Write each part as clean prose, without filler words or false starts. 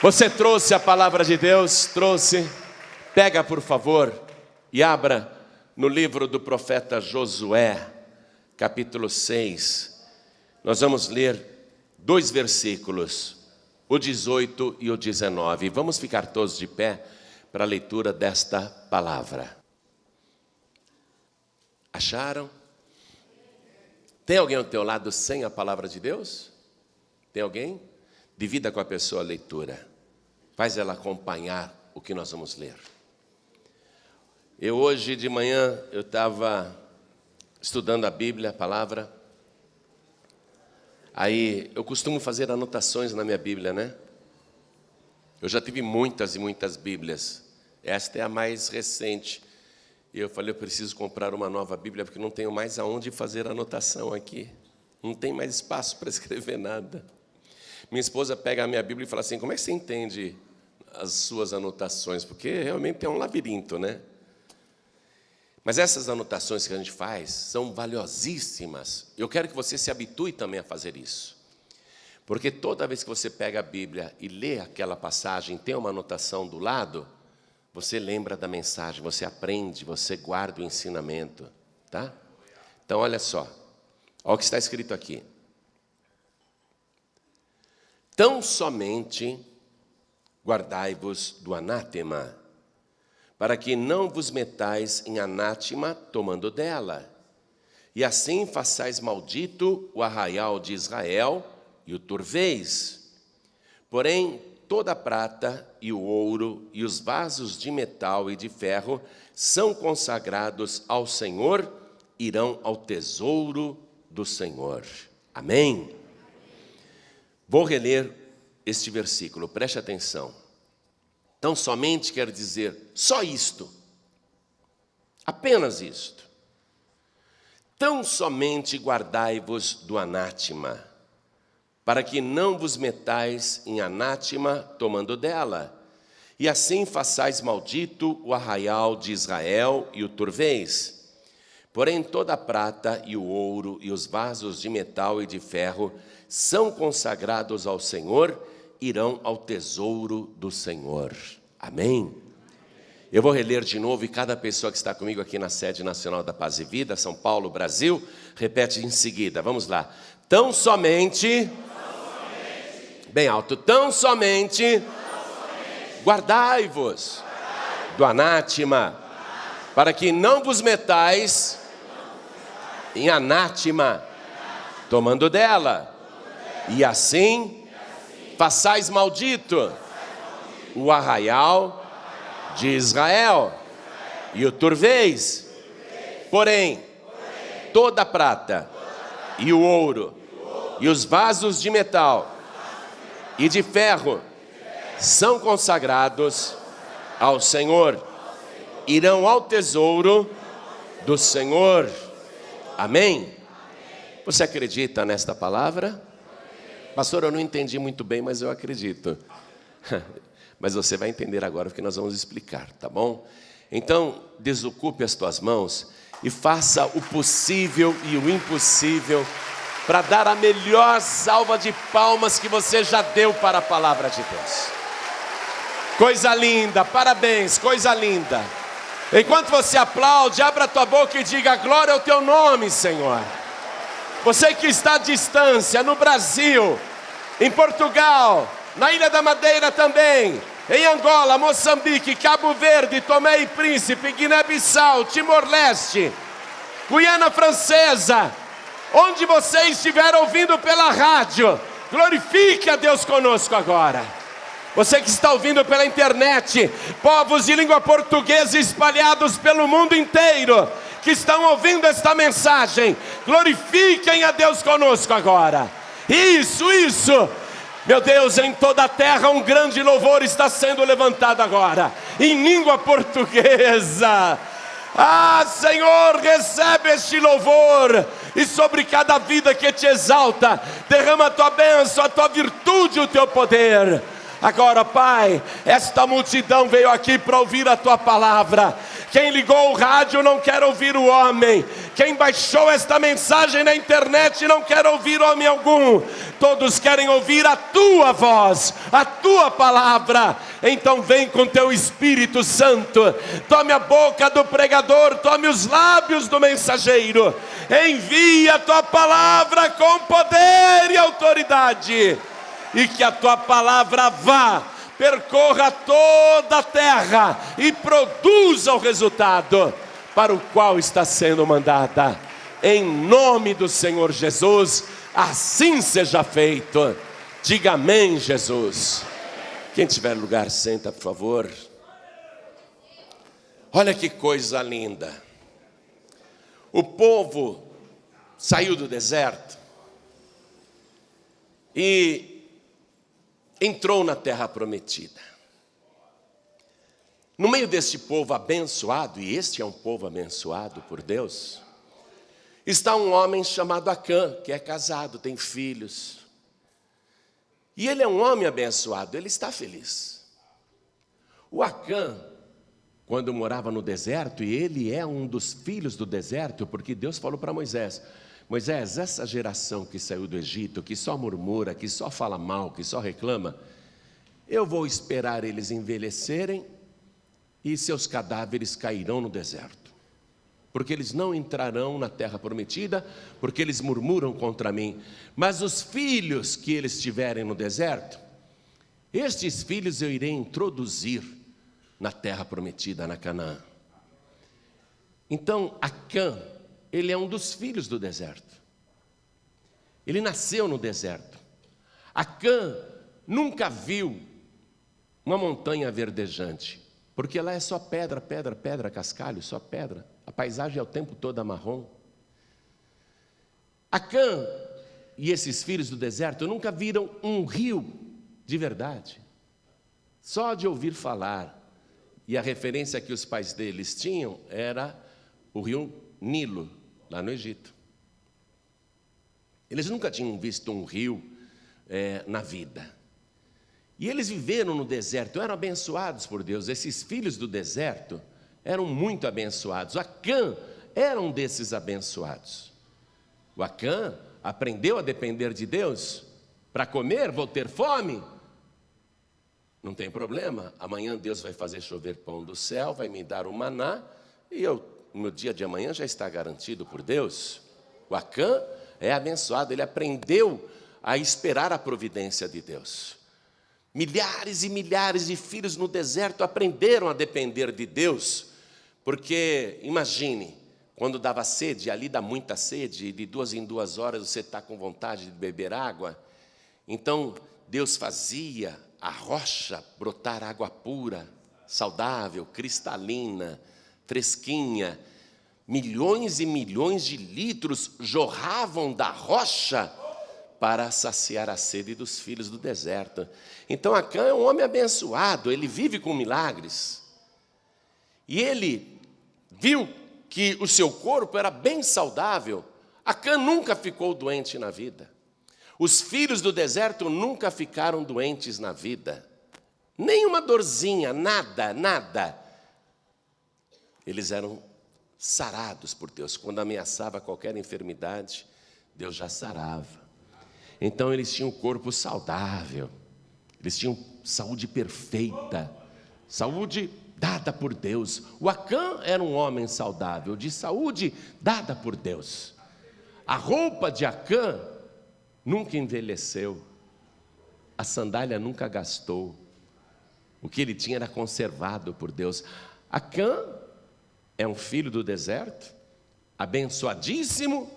Você trouxe a palavra de Deus? Trouxe? Pega, por favor, e abra no livro do profeta Josué, capítulo 6. Nós vamos ler 2 versículos, o 18 e o 19. Vamos ficar todos de pé para a leitura desta palavra. Acharam? Tem alguém ao teu lado sem a palavra de Deus? Tem alguém? Divida com a pessoa a leitura. Faz ela acompanhar o que nós vamos ler. Hoje de manhã eu estava estudando a Bíblia, a palavra. Aí eu costumo fazer anotações na minha Bíblia, né? Eu já tive muitas e muitas Bíblias. Esta é a mais recente. E eu falei, eu preciso comprar uma nova Bíblia, porque não tenho mais aonde fazer anotação aqui. Não tem mais espaço para escrever nada. Minha esposa pega a minha Bíblia e fala assim, como é que você entende as suas anotações? Porque realmente é um labirinto, né? Mas essas anotações que a gente faz são valiosíssimas. Eu quero que você se habitue também a fazer isso. Porque toda vez que você pega a Bíblia e lê aquela passagem, tem uma anotação do lado, você lembra da mensagem, você aprende, você guarda o ensinamento, tá? Então, olha só. Olha o que está escrito aqui. Tão somente guardai-vos do anátema, para que não vos metais em anátema tomando dela, e assim façais maldito o arraial de Israel e o turveis. Porém, toda a prata e o ouro e os vasos de metal e de ferro são consagrados ao Senhor, irão ao tesouro do Senhor. Amém? Vou reler este versículo, preste atenção. Tão somente quer dizer só isto, apenas isto. Tão somente guardai-vos do anátema, para que não vos metais em anátema tomando dela, e assim façais maldito o arraial de Israel e o turveis. Porém toda a prata e o ouro e os vasos de metal e de ferro são consagrados ao Senhor, irão ao tesouro do Senhor. Amém? Eu vou reler de novo, e cada pessoa que está comigo aqui na sede nacional da Paz e Vida, São Paulo, Brasil, repete em seguida. Vamos lá. Tão somente, bem alto, tão somente guardai-vos do anátema, para que não vos metais em anátema, tomando dela, e assim façais maldito o arraial de Israel e o turveis. Porém, toda a prata e o ouro e os vasos de metal e de ferro são consagrados ao Senhor, irão ao tesouro do Senhor. Amém? Você acredita nesta palavra? Pastor, eu não entendi muito bem, mas eu acredito. Mas você vai entender agora, porque nós vamos explicar, tá bom? Então, desocupe as tuas mãos e faça o possível e o impossível para dar a melhor salva de palmas que você já deu para a palavra de Deus. Coisa linda, parabéns, coisa linda. Enquanto você aplaude, abra a tua boca e diga glória ao teu nome, Senhor. Você que está à distância, no Brasil, em Portugal, na Ilha da Madeira também, em Angola, Moçambique, Cabo Verde, Tomé e Príncipe, Guiné-Bissau, Timor-Leste, Guiana Francesa, onde você estiver ouvindo pela rádio, glorifique a Deus conosco agora. Você que está ouvindo pela internet, povos de língua portuguesa espalhados pelo mundo inteiro, que estão ouvindo esta mensagem, glorifiquem a Deus conosco agora. Isso. Meu Deus, em toda a terra um grande louvor está sendo levantado agora, em língua portuguesa. Ah, Senhor, recebe este louvor, e sobre cada vida que te exalta, derrama a tua bênção, a tua virtude, o teu poder. Agora, Pai, esta multidão veio aqui para ouvir a tua palavra. Quem ligou o rádio não quer ouvir o homem. Quem baixou esta mensagem na internet não quer ouvir homem algum. Todos querem ouvir a tua voz, a tua palavra. Então vem com teu Espírito Santo. Tome a boca do pregador, tome os lábios do mensageiro. Envia a tua palavra com poder e autoridade. E que a tua palavra vá, percorra toda a terra e produza o resultado para o qual está sendo mandada. Em nome do Senhor Jesus, assim seja feito. Diga amém, Jesus. Quem tiver lugar, senta, por favor. Olha que coisa linda. O povo saiu do deserto e entrou na terra prometida. No meio deste povo abençoado, e este é um povo abençoado por Deus, está um homem chamado Acã, que é casado, tem filhos. E ele é um homem abençoado, ele está feliz. O Acã, quando morava no deserto, e ele é um dos filhos do deserto, porque Deus falou para Moisés: Moisés, essa geração que saiu do Egito, que só murmura, que só fala mal, que só reclama, eu vou esperar eles envelhecerem e seus cadáveres cairão no deserto, porque eles não entrarão na terra prometida, porque eles murmuram contra mim. Mas os filhos que eles tiverem no deserto, estes filhos eu irei introduzir na terra prometida, na Canaã. Então, Acã, ele é um dos filhos do deserto. Ele nasceu no deserto. Acã nunca viu uma montanha verdejante, porque lá é só pedra, pedra, pedra, cascalho, só pedra. A paisagem é o tempo todo marrom. Acã e esses filhos do deserto nunca viram um rio de verdade, só de ouvir falar. E a referência que os pais deles tinham era o rio Nilo, lá no Egito. Eles nunca tinham visto um rio na vida. E eles viveram no deserto, eram abençoados por Deus. Esses filhos do deserto eram muito abençoados. Acã era um desses abençoados. O Acã aprendeu a depender de Deus. Para comer, vou ter fome? Não tem problema, amanhã Deus vai fazer chover pão do céu, vai me dar o maná, e o meu dia de amanhã já está garantido por Deus. O Acã é abençoado, ele aprendeu a esperar a providência de Deus. Milhares e milhares de filhos no deserto aprenderam a depender de Deus, porque imagine, quando dava sede, ali dá muita sede, de 2 em 2 horas você está com vontade de beber água, então Deus fazia a rocha brotar água pura, saudável, cristalina, fresquinha. Milhões e milhões de litros jorravam da rocha para saciar a sede dos filhos do deserto. Então Acã é um homem abençoado, ele vive com milagres. E ele viu que o seu corpo era bem saudável. Acã nunca ficou doente na vida. Os filhos do deserto nunca ficaram doentes na vida. Nenhuma dorzinha, nada, nada. Eles eram sarados por Deus. Quando ameaçava qualquer enfermidade, Deus já sarava. Então eles tinham um corpo saudável, eles tinham saúde perfeita, saúde dada por Deus. O Acã era um homem saudável, de saúde dada por Deus. A roupa de Acã nunca envelheceu, a sandália nunca gastou, o que ele tinha era conservado por Deus. Acã é um filho do deserto, abençoadíssimo,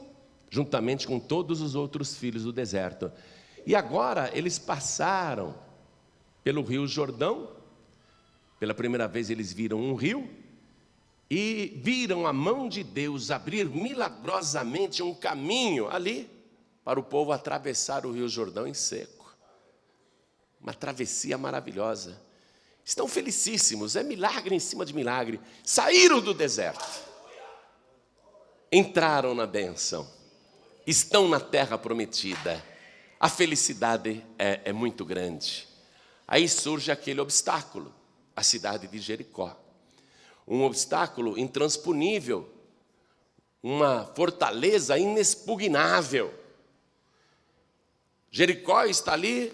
juntamente com todos os outros filhos do deserto. E agora eles passaram pelo rio Jordão. Pela primeira vez eles viram um rio e viram a mão de Deus abrir milagrosamente um caminho ali para o povo atravessar o rio Jordão em seco. Uma travessia maravilhosa. Estão felicíssimos, é milagre em cima de milagre. Saíram do deserto, entraram na bênção, estão na terra prometida. A felicidade é muito grande. Aí surge aquele obstáculo, a cidade de Jericó. Um obstáculo intransponível, uma fortaleza inexpugnável. Jericó está ali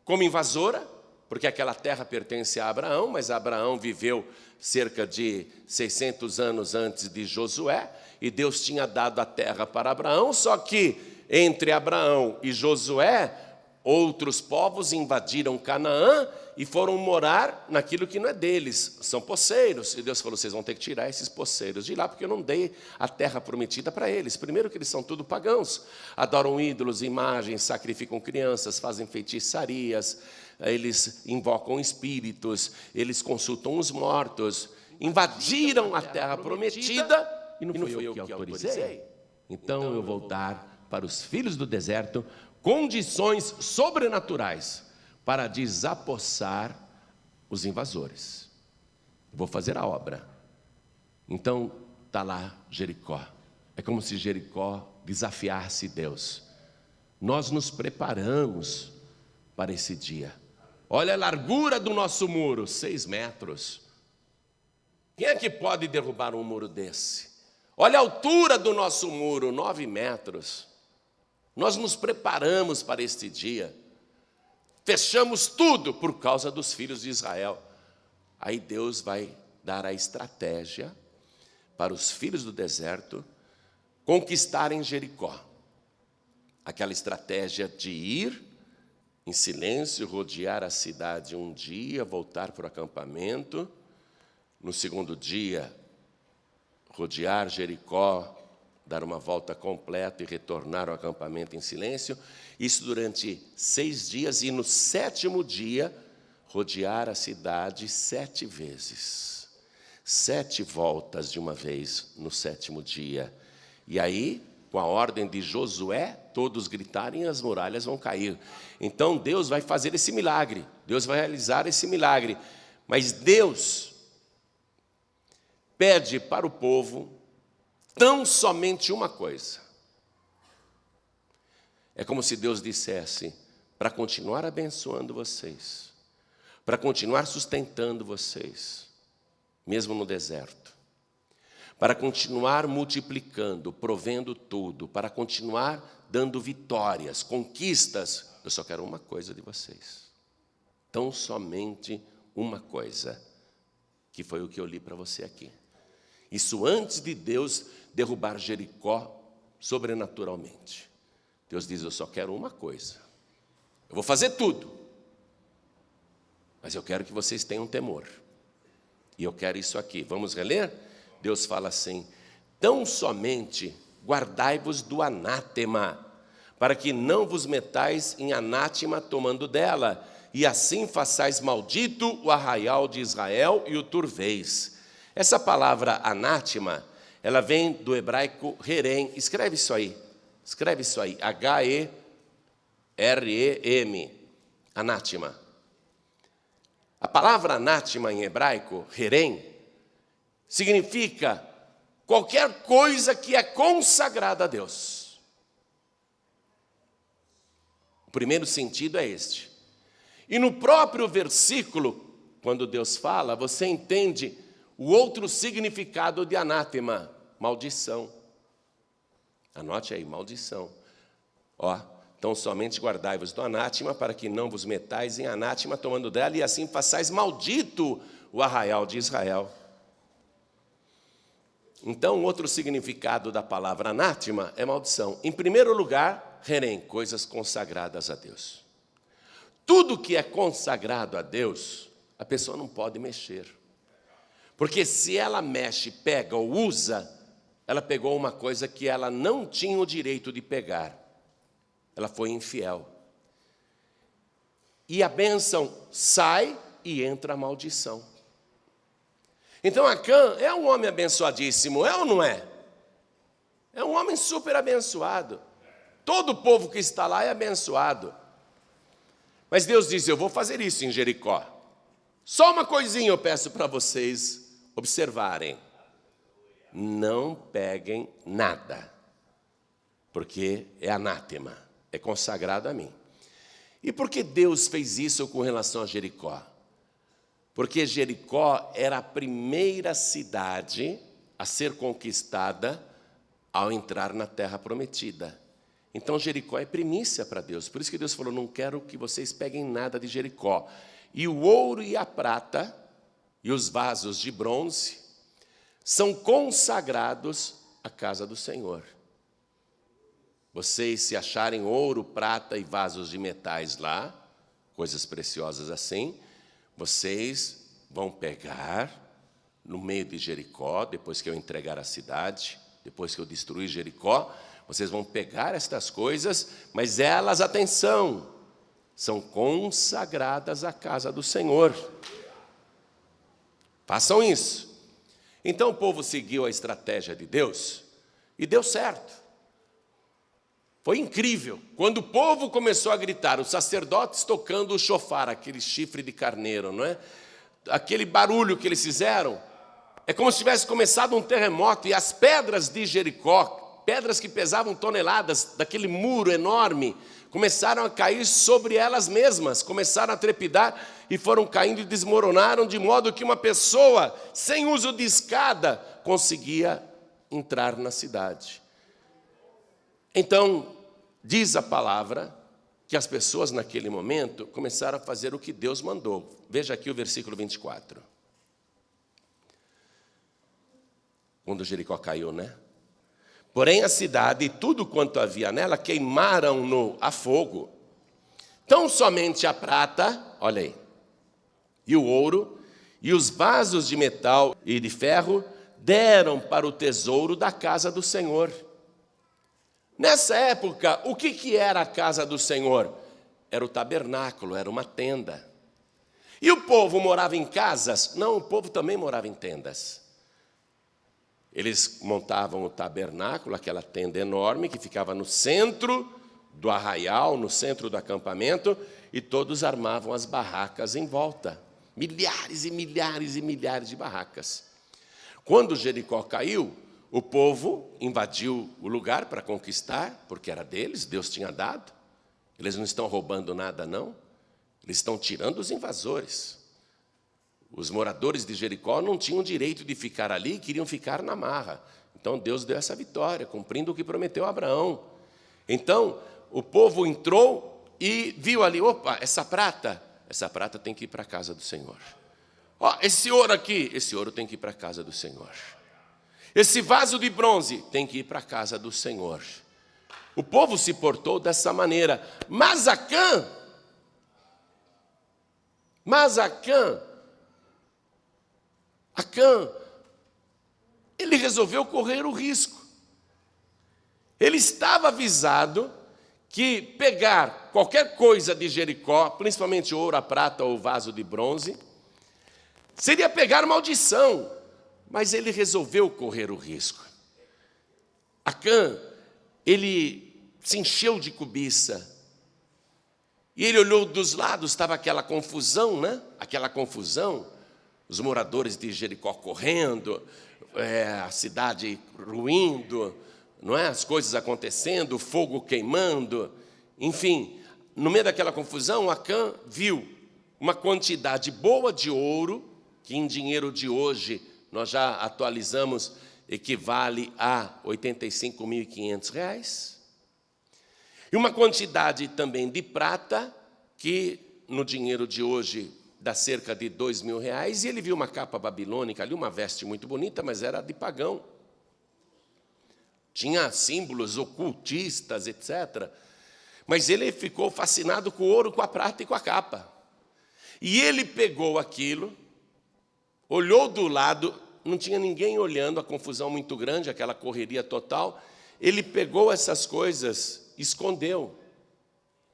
como invasora, porque aquela terra pertence a Abraão, mas Abraão viveu cerca de 600 anos antes de Josué, e Deus tinha dado a terra para Abraão, só que entre Abraão e Josué, outros povos invadiram Canaã e foram morar naquilo que não é deles, são poceiros. E Deus falou, vocês vão ter que tirar esses poceiros de lá, porque eu não dei a terra prometida para eles. Primeiro que eles são tudo pagãos, adoram ídolos, imagens, sacrificam crianças, fazem feitiçarias, eles invocam espíritos, eles consultam os mortos, invadiram a terra prometida, e não fui eu que autorizei. Então eu vou dar para os filhos do deserto condições sobrenaturais para desapossar os invasores. Vou fazer a obra. Então está lá Jericó. É como se Jericó desafiasse Deus. Nós nos preparamos para esse dia. Olha a largura do nosso muro, 6 metros. Quem é que pode derrubar um muro desse? Olha a altura do nosso muro, 9 metros. Nós nos preparamos para este dia. Fechamos tudo por causa dos filhos de Israel. Aí Deus vai dar a estratégia para os filhos do deserto conquistarem Jericó. Aquela estratégia de ir em silêncio, rodear a cidade um dia, voltar para o acampamento. No segundo dia, rodear Jericó, dar uma volta completa e retornar ao acampamento em silêncio. Isso durante 6 dias, e no 7º dia, rodear a cidade 7 vezes. 7 voltas de uma vez no 7º dia. E aí, com a ordem de Josué, todos gritarem e as muralhas vão cair. Então Deus vai fazer esse milagre, Deus vai realizar esse milagre. Mas Deus pede para o povo tão somente uma coisa. É como se Deus dissesse, para continuar abençoando vocês, para continuar sustentando vocês, mesmo no deserto, para continuar multiplicando, provendo tudo, para continuar dando vitórias, conquistas, eu só quero uma coisa de vocês. Tão somente uma coisa, que foi o que eu li para você aqui. Isso antes de Deus derrubar Jericó sobrenaturalmente. Deus diz, eu só quero uma coisa. Eu vou fazer tudo, mas eu quero que vocês tenham temor. E eu quero isso aqui. Vamos reler? Deus fala assim, tão somente guardai-vos do anátema, para que não vos metais em anátema tomando dela, e assim façais maldito o arraial de Israel e o turveis. Essa palavra anátema, ela vem do hebraico herem. Escreve isso aí, H-E-R-E-M, anátema. A palavra anátema em hebraico, herem, significa qualquer coisa que é consagrada a Deus. O primeiro sentido é este. E no próprio versículo, quando Deus fala, você entende o outro significado de anátema, maldição. Anote aí, maldição. Então somente guardai-vos do anátema, para que não vos metais em anátema tomando dela, e assim façais maldito o arraial de Israel. Então, outro significado da palavra anátema é maldição. Em primeiro lugar, herem, coisas consagradas a Deus. Tudo que é consagrado a Deus, a pessoa não pode mexer. Porque se ela mexe, pega ou usa, ela pegou uma coisa que ela não tinha o direito de pegar. Ela foi infiel. E a bênção sai e entra a maldição. Então Acã é um homem abençoadíssimo, é ou não é? É um homem super abençoado. Todo o povo que está lá é abençoado. Mas Deus diz, eu vou fazer isso em Jericó. Só uma coisinha eu peço para vocês observarem. Não peguem nada, porque é anátema, é consagrado a mim. E por que Deus fez isso com relação a Jericó? Porque Jericó era a primeira cidade a ser conquistada ao entrar na terra prometida. Então Jericó é primícia para Deus. Por isso que Deus falou, não quero que vocês peguem nada de Jericó. E o ouro e a prata e os vasos de bronze são consagrados à casa do Senhor. Vocês, se acharem ouro, prata e vasos de metais lá, coisas preciosas assim, vocês vão pegar no meio de Jericó, depois que eu entregar a cidade, depois que eu destruir Jericó, vocês vão pegar estas coisas, mas elas, atenção, são consagradas à casa do Senhor. Façam isso. Então o povo seguiu a estratégia de Deus e deu certo. Foi incrível. Quando o povo começou a gritar, os sacerdotes tocando o chofar, aquele chifre de carneiro, não é? Aquele barulho que eles fizeram, é como se tivesse começado um terremoto, e as pedras de Jericó, pedras que pesavam toneladas, daquele muro enorme, começaram a cair sobre elas mesmas, começaram a trepidar e foram caindo e desmoronaram, de modo que uma pessoa, sem uso de escada, conseguia entrar na cidade. Então, diz a palavra que as pessoas naquele momento começaram a fazer o que Deus mandou. Veja aqui o versículo 24. Quando Jericó caiu, né? Porém a cidade e tudo quanto havia nela queimaram-no a fogo. Tão somente a prata, olha aí, e o ouro, e os vasos de metal e de ferro deram para o tesouro da casa do Senhor. Nessa época, o que era a casa do Senhor? Era o tabernáculo, era uma tenda. E o povo morava em casas? Não, o povo também morava em tendas. Eles montavam o tabernáculo, aquela tenda enorme que ficava no centro do arraial, no centro do acampamento, e todos armavam as barracas em volta. Milhares e milhares e milhares de barracas. Quando Jericó caiu, o povo invadiu o lugar para conquistar, porque era deles, Deus tinha dado. Eles não estão roubando nada, não. Eles estão tirando os invasores. Os moradores de Jericó não tinham direito de ficar ali, queriam ficar na marra. Então Deus deu essa vitória, cumprindo o que prometeu a Abraão. Então o povo entrou e viu ali, opa, essa prata tem que ir para a casa do Senhor. Ó, esse ouro aqui, esse ouro tem que ir para a casa do Senhor. Esse vaso de bronze tem que ir para a casa do Senhor. O povo se portou dessa maneira. Mas Acã, ele resolveu correr o risco. Ele estava avisado que pegar qualquer coisa de Jericó, principalmente ouro, a prata ou vaso de bronze, seria pegar maldição. Mas ele resolveu correr o risco. Acã, ele se encheu de cobiça. E ele olhou dos lados, estava aquela confusão, né? Aquela confusão. Os moradores de Jericó correndo, a cidade ruindo, não é? As coisas acontecendo, o fogo queimando. Enfim, no meio daquela confusão, Acã viu uma quantidade boa de ouro, que em dinheiro de hoje nós já atualizamos, equivale a R$ 85.500. E uma quantidade também de prata, que no dinheiro de hoje dá cerca de R$ 2.000. E ele viu uma capa babilônica ali, uma veste muito bonita, mas era de pagão. Tinha símbolos ocultistas, etc. Mas ele ficou fascinado com o ouro, com a prata e com a capa. E ele pegou aquilo, olhou do lado, não tinha ninguém olhando, a confusão muito grande, aquela correria total. Ele pegou essas coisas, escondeu.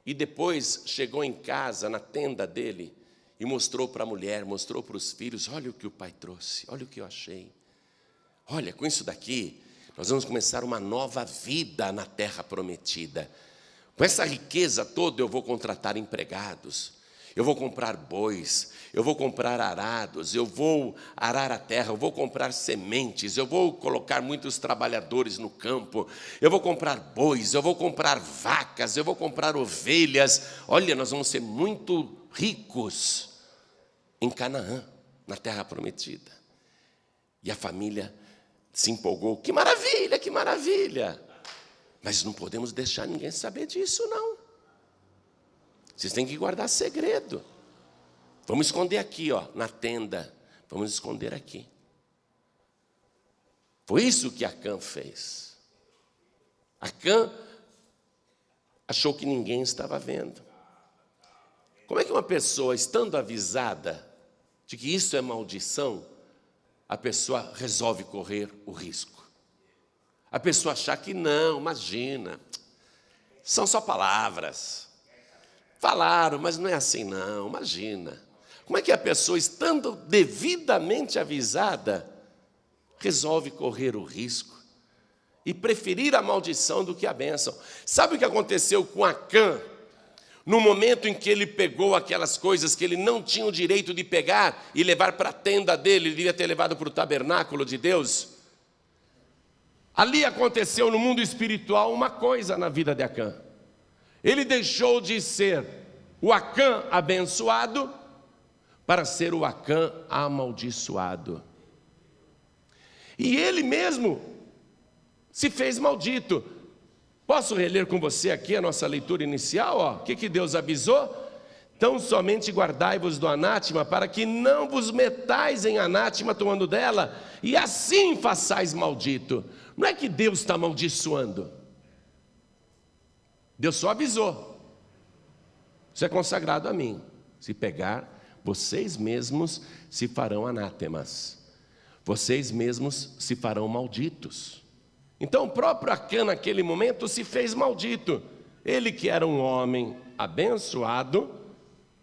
E depois chegou em casa, na tenda dele, e mostrou para a mulher, mostrou para os filhos, olha o que o pai trouxe, olha o que eu achei. Olha, com isso daqui, nós vamos começar uma nova vida na terra prometida. Com essa riqueza toda eu vou contratar empregados, eu vou comprar bois, eu vou comprar arados, eu vou arar a terra, eu vou comprar sementes, eu vou colocar muitos trabalhadores no campo, eu vou comprar bois, eu vou comprar vacas, eu vou comprar ovelhas. Olha, nós vamos ser muito ricos em Canaã, na terra prometida. E a família se empolgou. Que maravilha, que maravilha. Mas não podemos deixar ninguém saber disso, não. Vocês têm que guardar segredo. Vamos esconder aqui, ó, na tenda. Vamos esconder aqui. Foi isso que Acã fez. Acã achou que ninguém estava vendo. Como é que uma pessoa, estando avisada de que isso é maldição, a pessoa resolve correr o risco? A pessoa achar que não, imagina, são só palavras. Falaram, mas não é assim não, imagina. Como é que a pessoa, estando devidamente avisada, resolve correr o risco e preferir a maldição do que a bênção? Sabe o que aconteceu com Acã? No momento em que ele pegou aquelas coisas que ele não tinha o direito de pegar e levar para a tenda dele, ele devia ter levado para o tabernáculo de Deus. Ali aconteceu no mundo espiritual uma coisa na vida de Acã. Ele deixou de ser o Acã abençoado para ser o Acã amaldiçoado. E ele mesmo se fez maldito. Posso reler com você aqui a nossa leitura inicial? O que Deus avisou? Tão somente guardai-vos do anátema, para que não vos metais em anátema tomando dela, e assim façais maldito. Não é que Deus está amaldiçoando. Deus só avisou. Isso é consagrado a mim. Se pegar, vocês mesmos se farão anátemas. Vocês mesmos se farão malditos. Então o próprio Acã naquele momento se fez maldito. Ele que era um homem abençoado,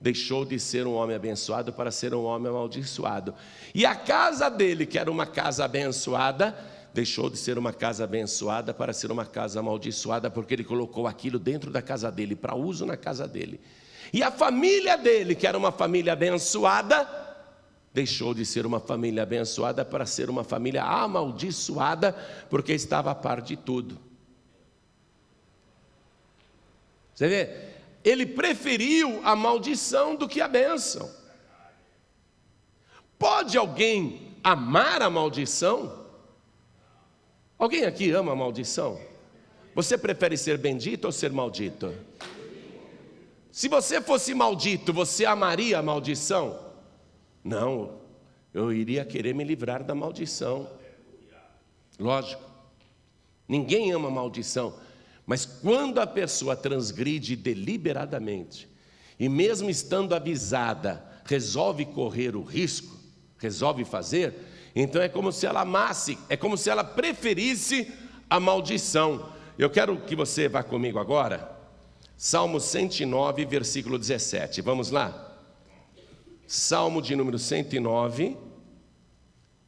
deixou de ser um homem abençoado para ser um homem amaldiçoado. E a casa dele, que era uma casa abençoada, deixou de ser uma casa abençoada para ser uma casa amaldiçoada, porque ele colocou aquilo dentro da casa dele, para uso na casa dele. E a família dele, que era uma família abençoada, deixou de ser uma família abençoada para ser uma família amaldiçoada, porque estava a par de tudo. Você vê? Ele preferiu a maldição do que a bênção. Pode alguém amar a maldição? Alguém aqui ama a maldição? Você prefere ser bendito ou ser maldito? Se você fosse maldito, você amaria a maldição? Não, eu iria querer me livrar da maldição. Lógico, ninguém ama maldição. Mas quando a pessoa transgride deliberadamente, e mesmo estando avisada, resolve correr o risco, resolve fazer, então é como se ela amasse, é como se ela preferisse a maldição. Eu quero que você vá comigo agora, Salmo 109, versículo 17, vamos lá? Salmo de número 109,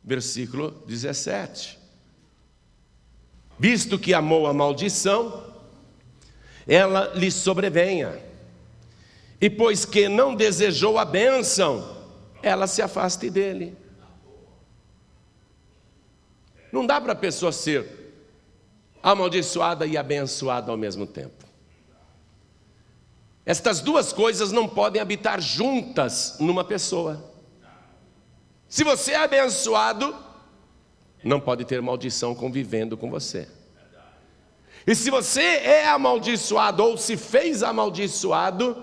versículo 17. Visto que amou a maldição, ela lhe sobrevenha. E pois que não desejou a bênção, ela se afaste dele. Não dá para a pessoa ser amaldiçoada e abençoada ao mesmo tempo. Estas duas coisas não podem habitar juntas numa pessoa. Se você é abençoado, não pode ter maldição convivendo com você. E se você é amaldiçoado ou se fez amaldiçoado,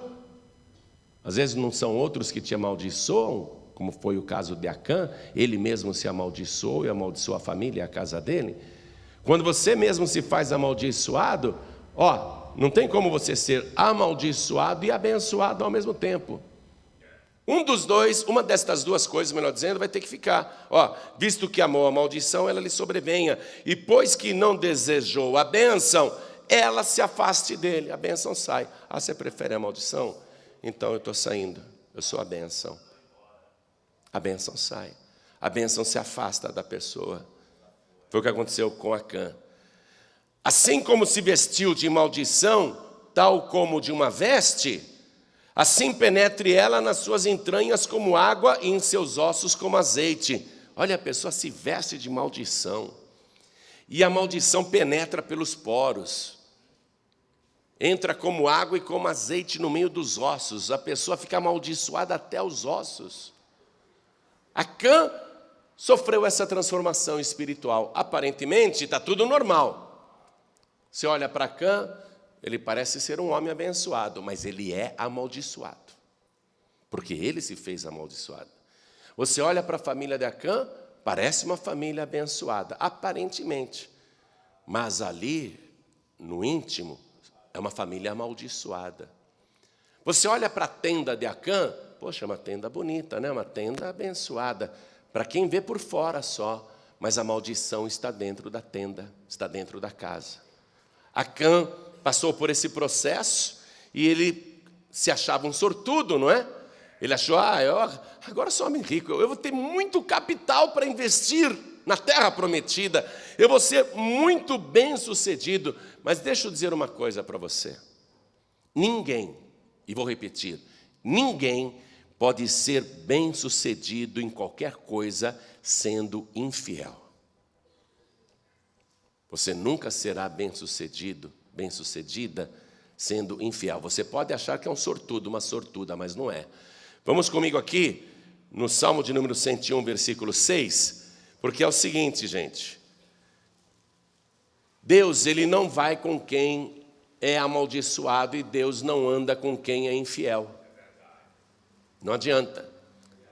às vezes não são outros que te amaldiçoam, como foi o caso de Acã, ele mesmo se amaldiçoou e amaldiçoou a família e a casa dele. Quando você mesmo se faz amaldiçoado, não tem como você ser amaldiçoado e abençoado ao mesmo tempo. Um dos dois, uma destas duas coisas, melhor dizendo, vai ter que ficar. Visto que amou a maldição, ela lhe sobrevenha. E pois que não desejou a bênção, ela se afaste dele. A bênção sai. Você prefere a maldição? Então eu estou saindo. Eu sou a bênção. A bênção sai. A bênção se afasta da pessoa. Foi o que aconteceu com Acã. Assim como se vestiu de maldição, tal como de uma veste, assim penetre ela nas suas entranhas como água e em seus ossos como azeite. Olha, a pessoa se veste de maldição. E a maldição penetra pelos poros. Entra como água e como azeite no meio dos ossos. A pessoa fica amaldiçoada até os ossos. Acã sofreu essa transformação espiritual. Aparentemente está tudo normal. Você olha para Cã, ele parece ser um homem abençoado, mas ele é amaldiçoado, porque ele se fez amaldiçoado. Você olha para a família de Acã, parece uma família abençoada, aparentemente, mas ali, no íntimo, é uma família amaldiçoada. Você olha para a tenda de Acã, poxa, é uma tenda bonita, né? Uma tenda abençoada, para quem vê por fora só, mas a maldição está dentro da tenda, está dentro da casa. Acã passou por esse processo e ele se achava um sortudo, não é? Ele achou, agora sou homem rico, eu vou ter muito capital para investir na terra prometida, eu vou ser muito bem sucedido. Mas deixa eu dizer uma coisa para você. Ninguém, e vou repetir, ninguém pode ser bem sucedido em qualquer coisa sendo infiel. Você nunca será bem sucedido, bem sucedida, sendo infiel. Você pode achar que é um sortudo, uma sortuda, mas não é. Vamos comigo aqui, no Salmo de número 101, versículo 6, porque é o seguinte, gente. Deus, ele não vai com quem é amaldiçoado e Deus não anda com quem é infiel. Não adianta.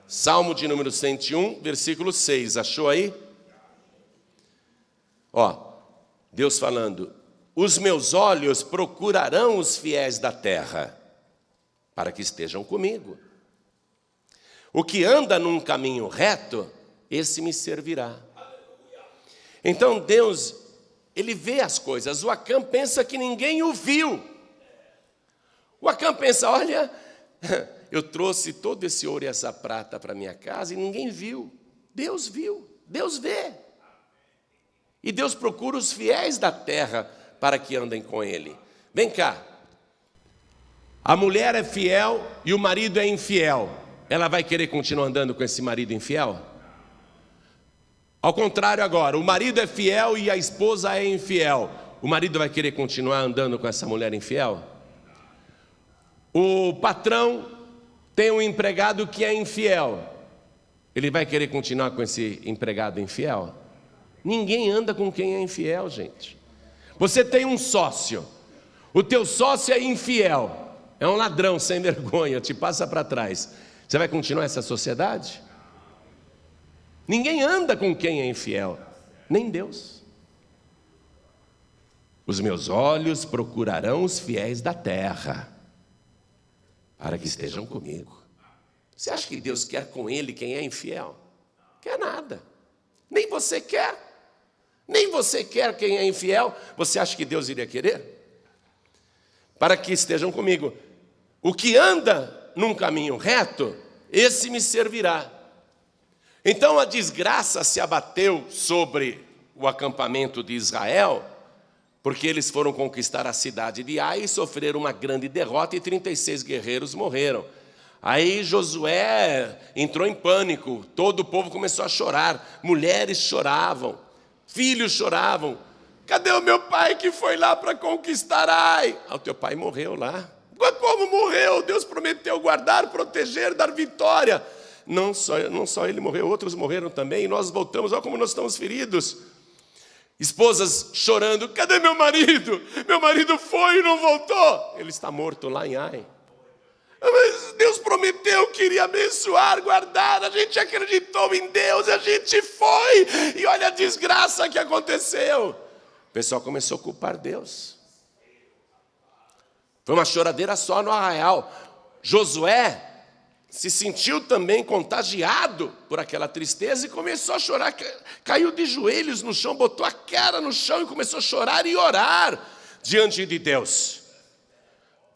Salmo de número 101, versículo 6, achou aí? Deus falando, os meus olhos procurarão os fiéis da terra, para que estejam comigo. O que anda num caminho reto, esse me servirá. Então Deus, ele vê as coisas. O Acã pensa que ninguém o viu. O Acã pensa, olha, eu trouxe todo esse ouro e essa prata para minha casa e ninguém viu. Deus viu, Deus vê. E Deus procura os fiéis da terra para que andem com ele. Vem cá. A mulher é fiel e o marido é infiel. Ela vai querer continuar andando com esse marido infiel? Ao contrário agora, o marido é fiel e a esposa é infiel. O marido vai querer continuar andando com essa mulher infiel? O patrão tem um empregado que é infiel. Ele vai querer continuar com esse empregado infiel? Ninguém anda com quem é infiel, gente. Você tem um sócio. O teu sócio é infiel. É um ladrão sem vergonha, te passa para trás. Você vai continuar essa sociedade? Ninguém anda com quem é infiel, nem Deus. Os meus olhos procurarão os fiéis da terra, para que estejam comigo. Você acha que Deus quer com ele quem é infiel? Quer nada. Nem você quer. Nem você quer quem é infiel. Você acha que Deus iria querer? Para que estejam comigo. O que anda num caminho reto, esse me servirá. Então a desgraça se abateu sobre o acampamento de Israel, porque eles foram conquistar a cidade de Ai e sofreram uma grande derrota e 36 guerreiros morreram. Aí Josué entrou em pânico, todo o povo começou a chorar, mulheres choravam, filhos choravam. Cadê o meu pai que foi lá para conquistar Ai? O teu pai morreu lá. Como morreu? Deus prometeu guardar, proteger, dar vitória. Não só ele morreu, outros morreram também, e nós voltamos, olha como nós estamos feridos. Esposas chorando, cadê meu marido? Meu marido foi e não voltou. Ele está morto lá em Ai. Mas Deus prometeu que iria abençoar, guardar, a gente acreditou em Deus, a gente foi, e olha a desgraça que aconteceu. O pessoal começou a culpar Deus. Foi uma choradeira só no arraial. Josué se sentiu também contagiado por aquela tristeza e começou a chorar, caiu de joelhos no chão, botou a cara no chão e começou a chorar e orar diante de Deus.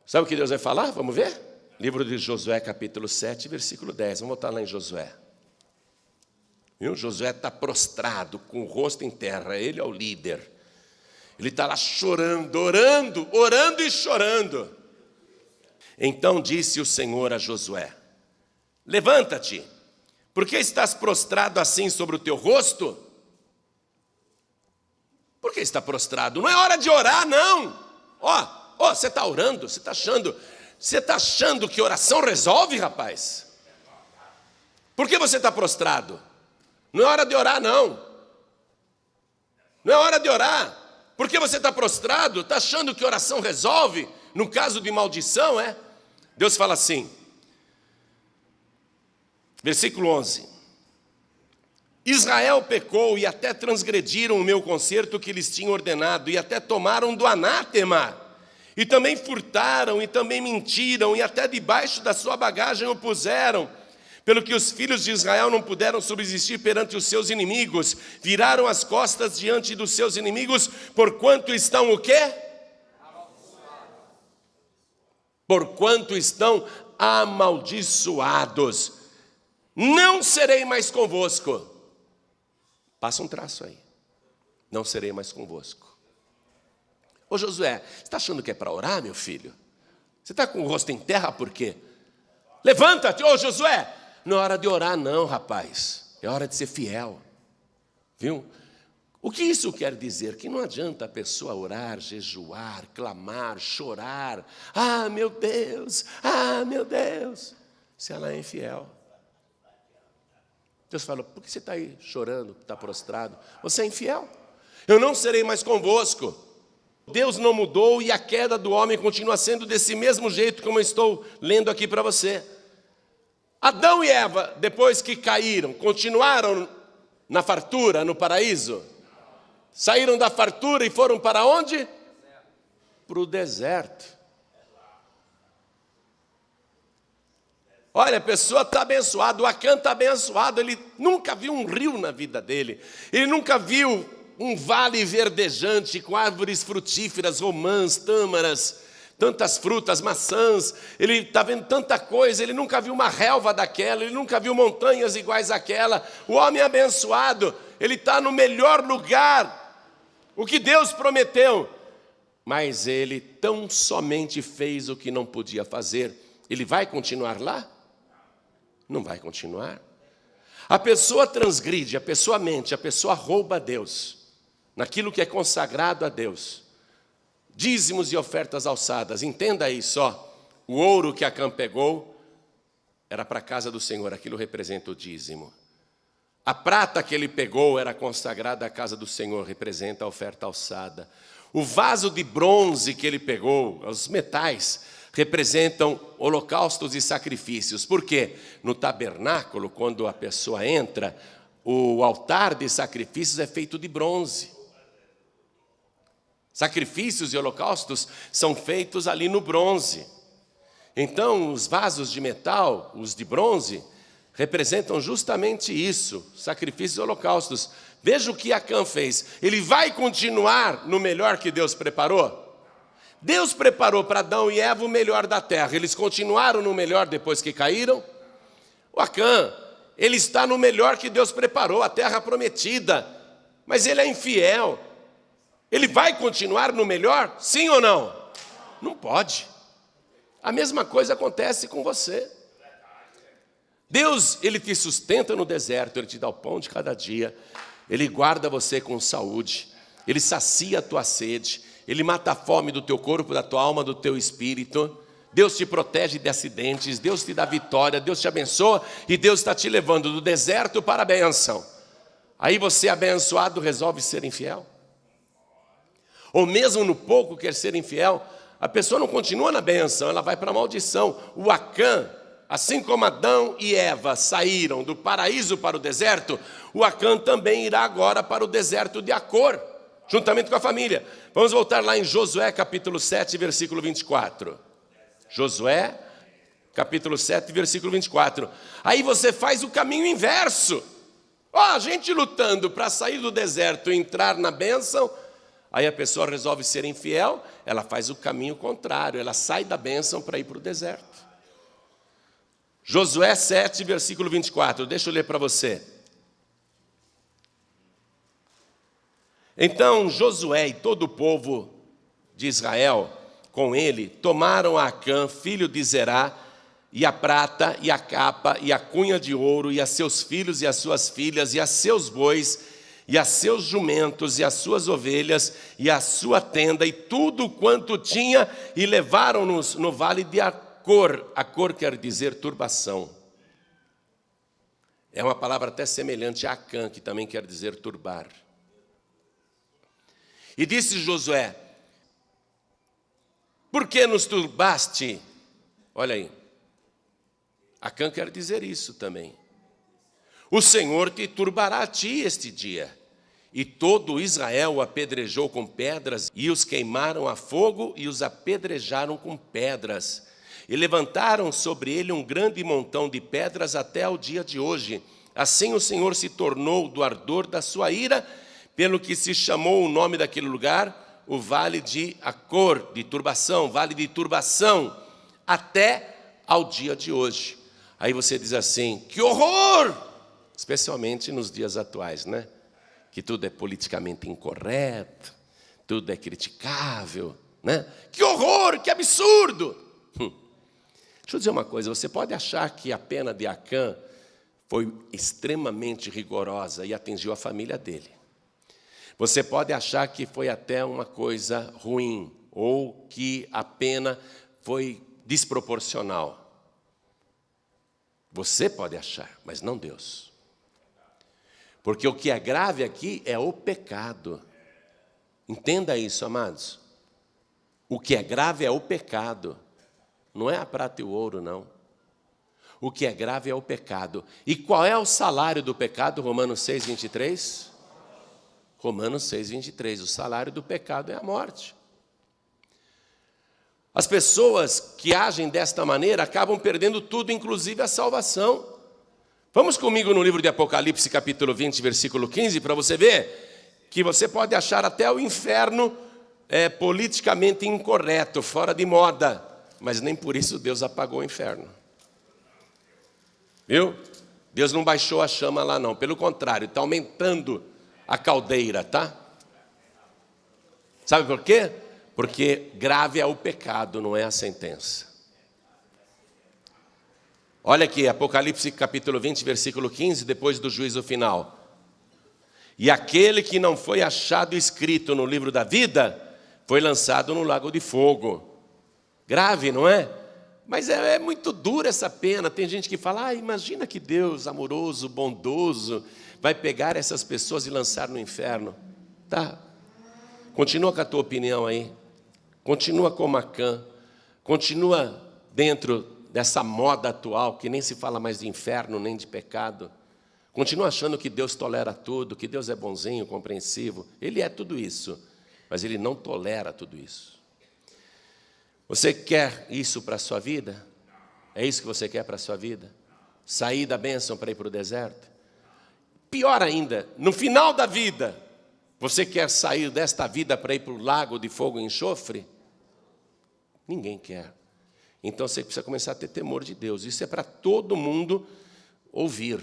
Sabe o que Deus vai falar? Vamos ver? Livro de Josué, capítulo 7, versículo 10. Vamos voltar lá em Josué. Viu? Josué está prostrado, com o rosto em terra, ele é o líder. Ele está lá chorando, orando e chorando. Então disse o Senhor a Josué: levanta-te, porque estás prostrado assim sobre o teu rosto? Por que está prostrado? Não é hora de orar, não. Você está orando, você está achando que oração resolve, rapaz? Por que você está prostrado? Não é hora de orar, não. Não é hora de orar. Porque você está prostrado, está achando que oração resolve? No caso de maldição, é? Deus fala assim, versículo 11. Israel pecou e até transgrediram o meu concerto que lhes tinha ordenado, e até tomaram do anátema, e também furtaram, e também mentiram, e até debaixo da sua bagagem o puseram, pelo que os filhos de Israel não puderam subsistir perante os seus inimigos, viraram as costas diante dos seus inimigos, porquanto estão o quê? Porquanto estão amaldiçoados. Não serei mais convosco. Passa um traço aí. Não serei mais convosco. Ô Josué, você está achando que é para orar, meu filho? Você está com o rosto em terra por quê? Levanta-te, ô Josué. Não é hora de orar não, rapaz. É hora de ser fiel. Viu? O que isso quer dizer? Que não adianta a pessoa orar, jejuar, clamar, chorar. Ah, meu Deus, se ela é infiel. Deus fala, por que você está aí chorando, está prostrado? Você é infiel. Eu não serei mais convosco. Deus não mudou e a queda do homem continua sendo desse mesmo jeito como eu estou lendo aqui para você. Adão e Eva, depois que caíram, continuaram na fartura, no paraíso? Saíram da fartura e foram para onde? Para o deserto. Olha, a pessoa está abençoada, o Acã está abençoado, ele nunca viu um rio na vida dele, ele nunca viu um vale verdejante com árvores frutíferas, romãs, tâmaras, tantas frutas, maçãs, ele está vendo tanta coisa, ele nunca viu uma relva daquela, ele nunca viu montanhas iguais àquela. O homem abençoado, ele está no melhor lugar, o que Deus prometeu, mas ele tão somente fez o que não podia fazer. Ele vai continuar lá? Não vai continuar. A pessoa transgride, a pessoa mente, a pessoa rouba a Deus, naquilo que é consagrado a Deus. Dízimos e ofertas alçadas, entenda aí só, o ouro que Acã pegou era para a casa do Senhor, aquilo representa o dízimo. A prata que ele pegou era consagrada à casa do Senhor, representa a oferta alçada. O vaso de bronze que ele pegou, os metais, representam holocaustos e sacrifícios. Por quê? No tabernáculo, quando a pessoa entra, o altar de sacrifícios é feito de bronze. Sacrifícios e holocaustos são feitos ali no bronze. Então, os vasos de metal, os de bronze, representam justamente isso, sacrifícios e holocaustos. Veja o que Acã fez. Ele vai continuar no melhor que Deus preparou? Deus preparou para Adão e Eva o melhor da terra. Eles continuaram no melhor depois que caíram? O Acã, ele está no melhor que Deus preparou, a terra prometida. Mas ele é infiel. Ele vai continuar no melhor? Sim ou não? Não pode. A mesma coisa acontece com você. Deus, ele te sustenta no deserto, ele te dá o pão de cada dia, ele guarda você com saúde, ele sacia a tua sede, ele mata a fome do teu corpo, da tua alma, do teu espírito. Deus te protege de acidentes, Deus te dá vitória, Deus te abençoa e Deus está te levando do deserto para a bênção. Aí você, abençoado, resolve ser infiel? Ou mesmo no pouco quer ser infiel, a pessoa não continua na bênção, ela vai para a maldição. O Acã, assim como Adão e Eva saíram do paraíso para o deserto, o Acã também irá agora para o deserto de Acor, juntamente com a família. Vamos voltar lá em Josué capítulo 7, versículo 24. Josué capítulo 7, versículo 24. Aí você faz o caminho inverso. A gente lutando para sair do deserto e entrar na bênção. Aí a pessoa resolve ser infiel, ela faz o caminho contrário, ela sai da bênção para ir para o deserto. Josué 7, versículo 24, deixa eu ler para você. Então Josué e todo o povo de Israel, com ele, tomaram a Acã, filho de Zerá, e a prata, e a capa, e a cunha de ouro, e a seus filhos e as suas filhas, e a seus bois, e a seus jumentos, e as suas ovelhas, e a sua tenda, e tudo quanto tinha, e levaram-nos no vale de Acor. Acor quer dizer turbação. É uma palavra até semelhante a Acã, que também quer dizer turbar. E disse Josué: por que nos turbaste? Olha aí. Acã quer dizer isso também. O Senhor te turbará a ti este dia. E todo Israel o apedrejou com pedras, e os queimaram a fogo, e os apedrejaram com pedras. E levantaram sobre ele um grande montão de pedras até ao dia de hoje. Assim o Senhor se tornou do ardor da sua ira, pelo que se chamou o nome daquele lugar, o Vale de Acor, de turbação, Vale de turbação, até ao dia de hoje. Aí você diz assim: que horror! Especialmente nos dias atuais, né? Que tudo é politicamente incorreto, tudo é criticável, né? Que horror, que absurdo! Deixa eu dizer uma coisa, você pode achar que a pena de Acã foi extremamente rigorosa e atingiu a família dele. Você pode achar que foi até uma coisa ruim, ou que a pena foi desproporcional. Você pode achar, mas não Deus. Porque o que é grave aqui é o pecado. Entenda isso, amados. O que é grave é o pecado. Não é a prata e o ouro, não. O que é grave é o pecado. E qual é o salário do pecado? Romanos 6, 23? Romanos 6, 23. O salário do pecado é a morte. As pessoas que agem desta maneira acabam perdendo tudo, inclusive a salvação. Vamos comigo no livro de Apocalipse, capítulo 20, versículo 15, para você ver que você pode achar até o inferno politicamente incorreto, fora de moda, mas nem por isso Deus apagou o inferno. Viu? Deus não baixou a chama lá não, pelo contrário, está aumentando a caldeira, tá? Sabe por quê? Porque grave é o pecado, não é a sentença. Olha aqui, Apocalipse capítulo 20, versículo 15, depois do juízo final. E aquele que não foi achado escrito no livro da vida, foi lançado no lago de fogo. Grave, não é? Mas é muito dura essa pena. Tem gente que fala: imagina que Deus amoroso, bondoso, vai pegar essas pessoas e lançar no inferno. Tá, continua com a tua opinião aí. Continua como Acã. Continua dentro dessa moda atual, que nem se fala mais de inferno, nem de pecado. Continua achando que Deus tolera tudo, que Deus é bonzinho, compreensivo. Ele é tudo isso, mas Ele não tolera tudo isso. Você quer isso para a sua vida? É isso que você quer para a sua vida? Sair da bênção para ir para o deserto? Pior ainda, no final da vida, você quer sair desta vida para ir para o lago de fogo e enxofre? Ninguém quer. Então você precisa começar a ter temor de Deus. Isso é para todo mundo ouvir.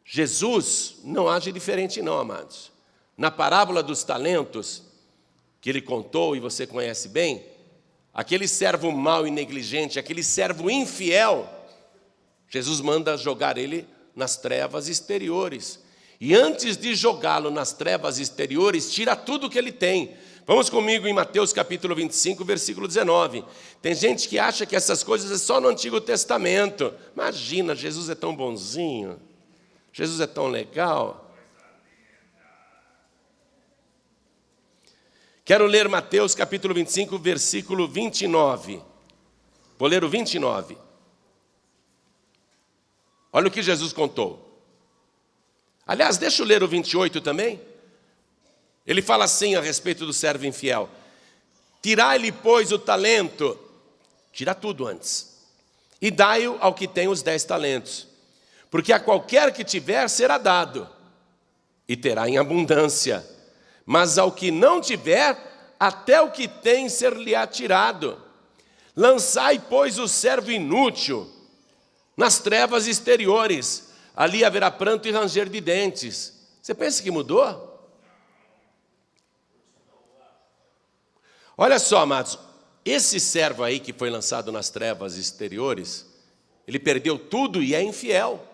Jesus não age diferente não, amados. Na parábola dos talentos, que ele contou e você conhece bem, aquele servo mau e negligente, aquele servo infiel, Jesus manda jogar ele nas trevas exteriores. E antes de jogá-lo nas trevas exteriores, tira tudo que ele tem. Vamos comigo em Mateus capítulo 25, versículo 19. Tem gente que acha que essas coisas é só no Antigo Testamento. Imagina, Jesus é tão bonzinho, Jesus é tão legal. Quero ler Mateus capítulo 25, versículo 29. Vou ler o 29. Olha o que Jesus contou. Aliás, deixa eu ler o 28 também. Ele fala assim a respeito do servo infiel: tirai-lhe, pois, o talento, tira tudo antes, e dai-o ao que tem os 10 talentos, porque a qualquer que tiver será dado, e terá em abundância, mas ao que não tiver, até o que tem ser-lhe-á tirado. Lançai, pois, o servo inútil nas trevas exteriores, ali haverá pranto e ranger de dentes. Você pensa que mudou? Olha só, amados, esse servo aí que foi lançado nas trevas exteriores, ele perdeu tudo e é infiel.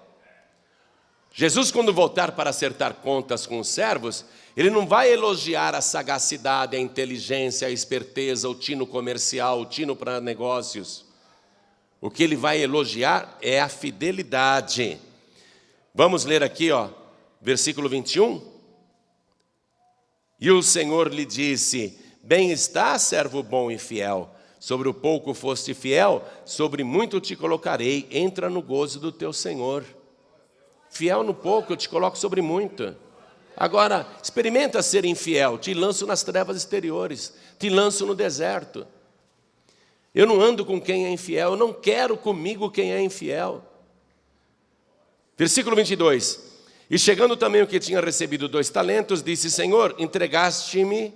Jesus, quando voltar para acertar contas com os servos, ele não vai elogiar a sagacidade, a inteligência, a esperteza, o tino comercial, o tino para negócios. O que ele vai elogiar é a fidelidade. Vamos ler aqui, versículo 21. E o Senhor lhe disse: bem está, servo bom e fiel. Sobre o pouco foste fiel, sobre muito te colocarei. Entra no gozo do teu Senhor. Fiel no pouco, eu te coloco sobre muito. Agora, experimenta ser infiel. Te lanço nas trevas exteriores. Te lanço no deserto. Eu não ando com quem é infiel. Eu não quero comigo quem é infiel. Versículo 22. E chegando também o que tinha recebido 2 talentos, disse: Senhor, entregaste-me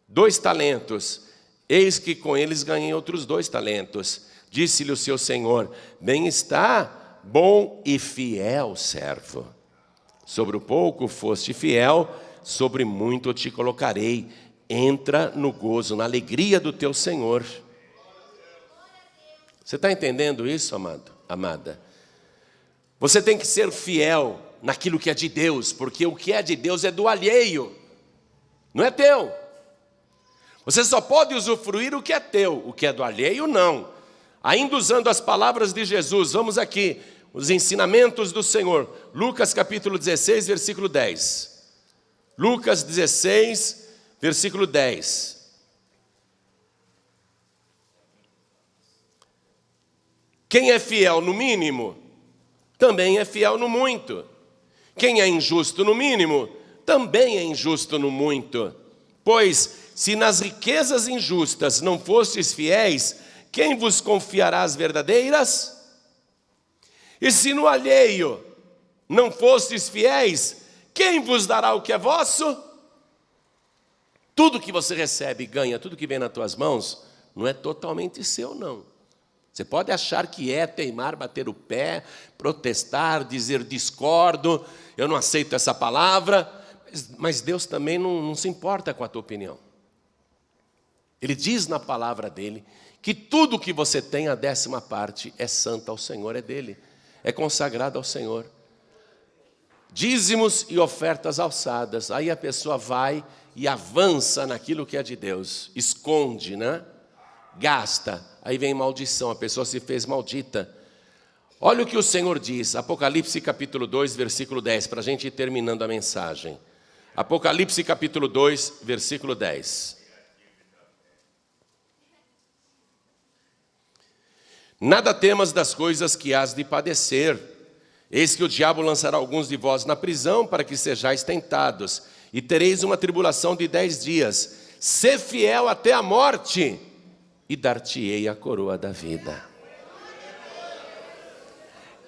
2 talentos. Eis que com eles ganhei outros 2 talentos. Disse-lhe o seu senhor: bem está, bom e fiel servo. Sobre o pouco foste fiel, sobre muito te colocarei. Entra no gozo, na alegria do teu Senhor. Você está entendendo isso, amado, amada? Você tem que ser fiel naquilo que é de Deus, porque o que é de Deus é do alheio, não é teu. Você só pode usufruir o que é teu, o que é do alheio, não. Ainda usando as palavras de Jesus, vamos aqui, os ensinamentos do Senhor. Lucas capítulo 16, versículo 10. Lucas 16, versículo 10. Quem é fiel no mínimo, também é fiel no muito. Quem é injusto no mínimo, também é injusto no muito. Pois, se nas riquezas injustas não fostes fiéis, quem vos confiará as verdadeiras? E se no alheio não fostes fiéis, quem vos dará o que é vosso? Tudo que você recebe e ganha, tudo que vem nas tuas mãos, não é totalmente seu, não. Você pode achar que é, teimar, bater o pé, protestar, dizer discordo, eu não aceito essa palavra, mas Deus também não se importa com a tua opinião. Ele diz na palavra dele que tudo que você tem, a 10ª parte, é santa ao Senhor, é dele, é consagrado ao Senhor. Dízimos e ofertas alçadas, aí a pessoa vai e avança naquilo que é de Deus, esconde, né? Gasta, aí vem maldição, a pessoa se fez maldita. Olha o que o Senhor diz, Apocalipse capítulo 2, versículo 10, para a gente ir terminando a mensagem. Apocalipse capítulo 2, versículo 10. Nada temas das coisas que hás de padecer. Eis que o diabo lançará alguns de vós na prisão, para que sejais tentados, e tereis uma tribulação de 10 dias. Sê fiel até a morte, e dar-te-ei a coroa da vida.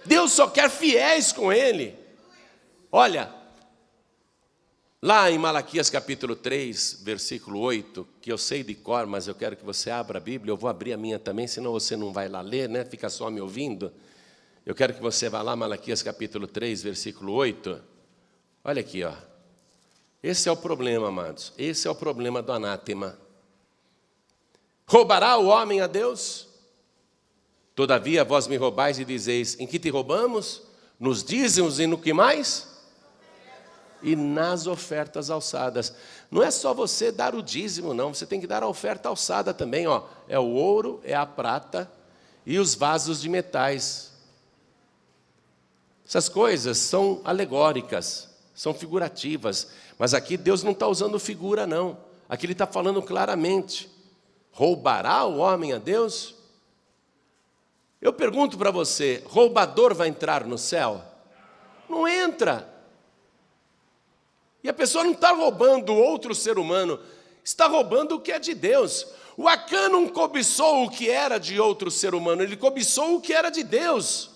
Deus só quer fiéis com Ele. Olha, lá em Malaquias capítulo 3, versículo 8, que eu sei de cor, mas eu quero que você abra a Bíblia, eu vou abrir a minha também, senão você não vai lá ler, né? Fica só me ouvindo. Eu quero que você vá lá, Malaquias capítulo 3, versículo 8. Olha aqui, ó. Esse é o problema, amados. Esse é o problema do anátema. Roubará o homem a Deus? Todavia vós me roubais e dizeis: em que te roubamos? Nos dízimos e no que mais? E nas ofertas alçadas. Não é só você dar o dízimo, não. Você tem que dar a oferta alçada também, ó. É o ouro, é a prata e os vasos de metais. Essas coisas são alegóricas, são figurativas. Mas aqui Deus não está usando figura, não. Aqui Ele está falando claramente. Roubará o homem a Deus? Eu pergunto para você, roubador vai entrar no céu? Não entra. E a pessoa não está roubando outro ser humano, está roubando o que é de Deus. O Acã não cobiçou o que era de outro ser humano, ele cobiçou o que era de Deus.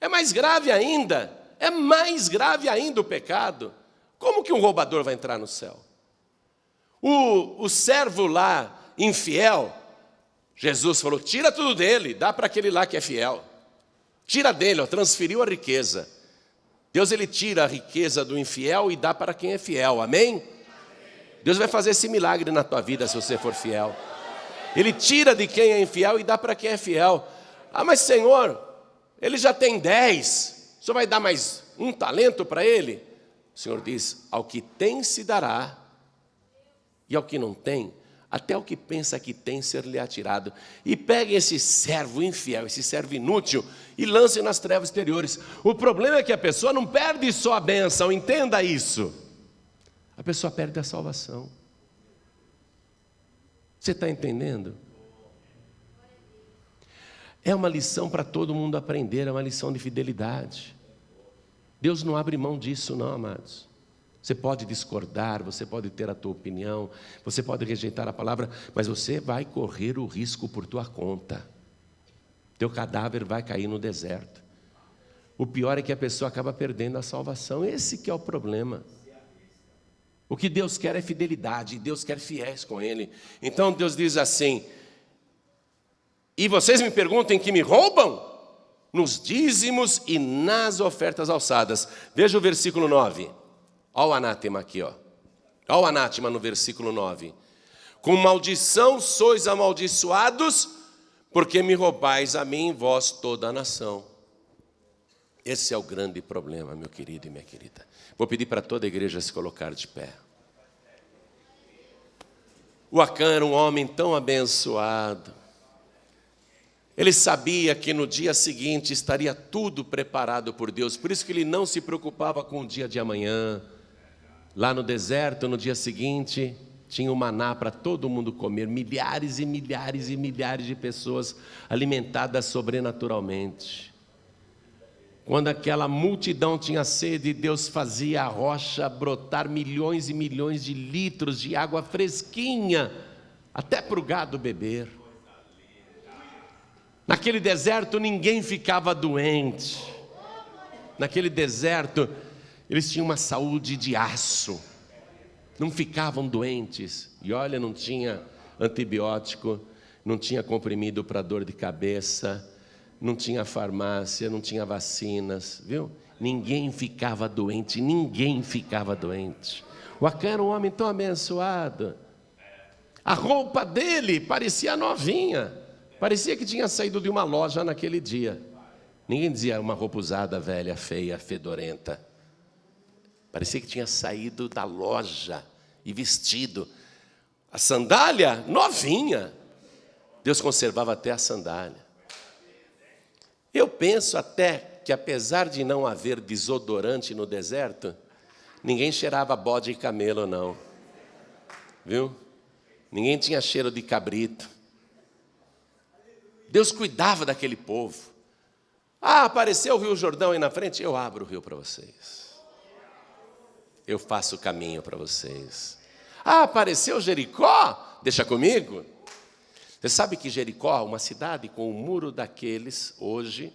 É mais grave ainda o pecado. Como que um roubador vai entrar no céu? O servo lá, infiel, Jesus falou: tira tudo dele, dá para aquele lá que é fiel. Tira dele, ó, transferiu a riqueza. Deus, Ele tira a riqueza do infiel e dá para quem é fiel, amém? Deus vai fazer esse milagre na tua vida se você for fiel. Ele tira de quem é infiel e dá para quem é fiel. Ah, mas Senhor, ele já tem 10, o Senhor vai dar mais um talento para ele? O Senhor diz: ao que tem se dará, e ao que não tem, até o que pensa que tem ser-lhe atirado. E peguem esse servo infiel, esse servo inútil, e lancem nas trevas exteriores. O problema é que a pessoa não perde só a bênção, entenda isso. A pessoa perde a salvação. Você está entendendo? É uma lição para todo mundo aprender, é uma lição de fidelidade. Deus não abre mão disso não, amados. Você pode discordar, você pode ter a tua opinião, você pode rejeitar a palavra, mas você vai correr o risco por tua conta. Teu cadáver vai cair no deserto. O pior é que a pessoa acaba perdendo a salvação. Esse que é o problema. O que Deus quer é fidelidade, e Deus quer fiéis com Ele. Então Deus diz assim: e vocês me perguntam que me roubam? Nos dízimos e nas ofertas alçadas. Veja o versículo 9. Olha o anátema aqui, ó. Olha o anátema no versículo 9. Com maldição sois amaldiçoados, porque me roubais a mim, vós toda a nação. Esse é o grande problema, meu querido e minha querida. Vou pedir para toda a igreja se colocar de pé. O Acã era um homem tão abençoado. Ele sabia que no dia seguinte estaria tudo preparado por Deus. Por isso que ele não se preocupava com o dia de amanhã. Lá no deserto, no dia seguinte, tinha o maná para todo mundo comer. Milhares e milhares e milhares de pessoas alimentadas sobrenaturalmente. Quando aquela multidão tinha sede, Deus fazia a rocha brotar milhões e milhões de litros de água fresquinha, até para o gado beber. Naquele deserto ninguém ficava doente. Naquele deserto eles tinham uma saúde de aço. Não ficavam doentes. E olha, não tinha antibiótico, não tinha comprimido para dor de cabeça, não tinha farmácia, não tinha vacinas, viu? Ninguém ficava doente, ninguém ficava doente. O Acã era um homem tão abençoado. A roupa dele parecia novinha. Parecia que tinha saído de uma loja naquele dia. Ninguém dizia uma roupa usada, velha, feia, fedorenta. Parecia que tinha saído da loja e vestido. A sandália, novinha. Deus conservava até a sandália. Eu penso até que, apesar de não haver desodorante no deserto, ninguém cheirava bode e camelo, não. Viu? Ninguém tinha cheiro de cabrito. Deus cuidava daquele povo. Ah, apareceu o Rio Jordão aí na frente, eu abro o rio para vocês. Eu faço o caminho para vocês. Ah, apareceu Jericó, deixa comigo. Você sabe que Jericó, uma cidade com um muro daqueles hoje,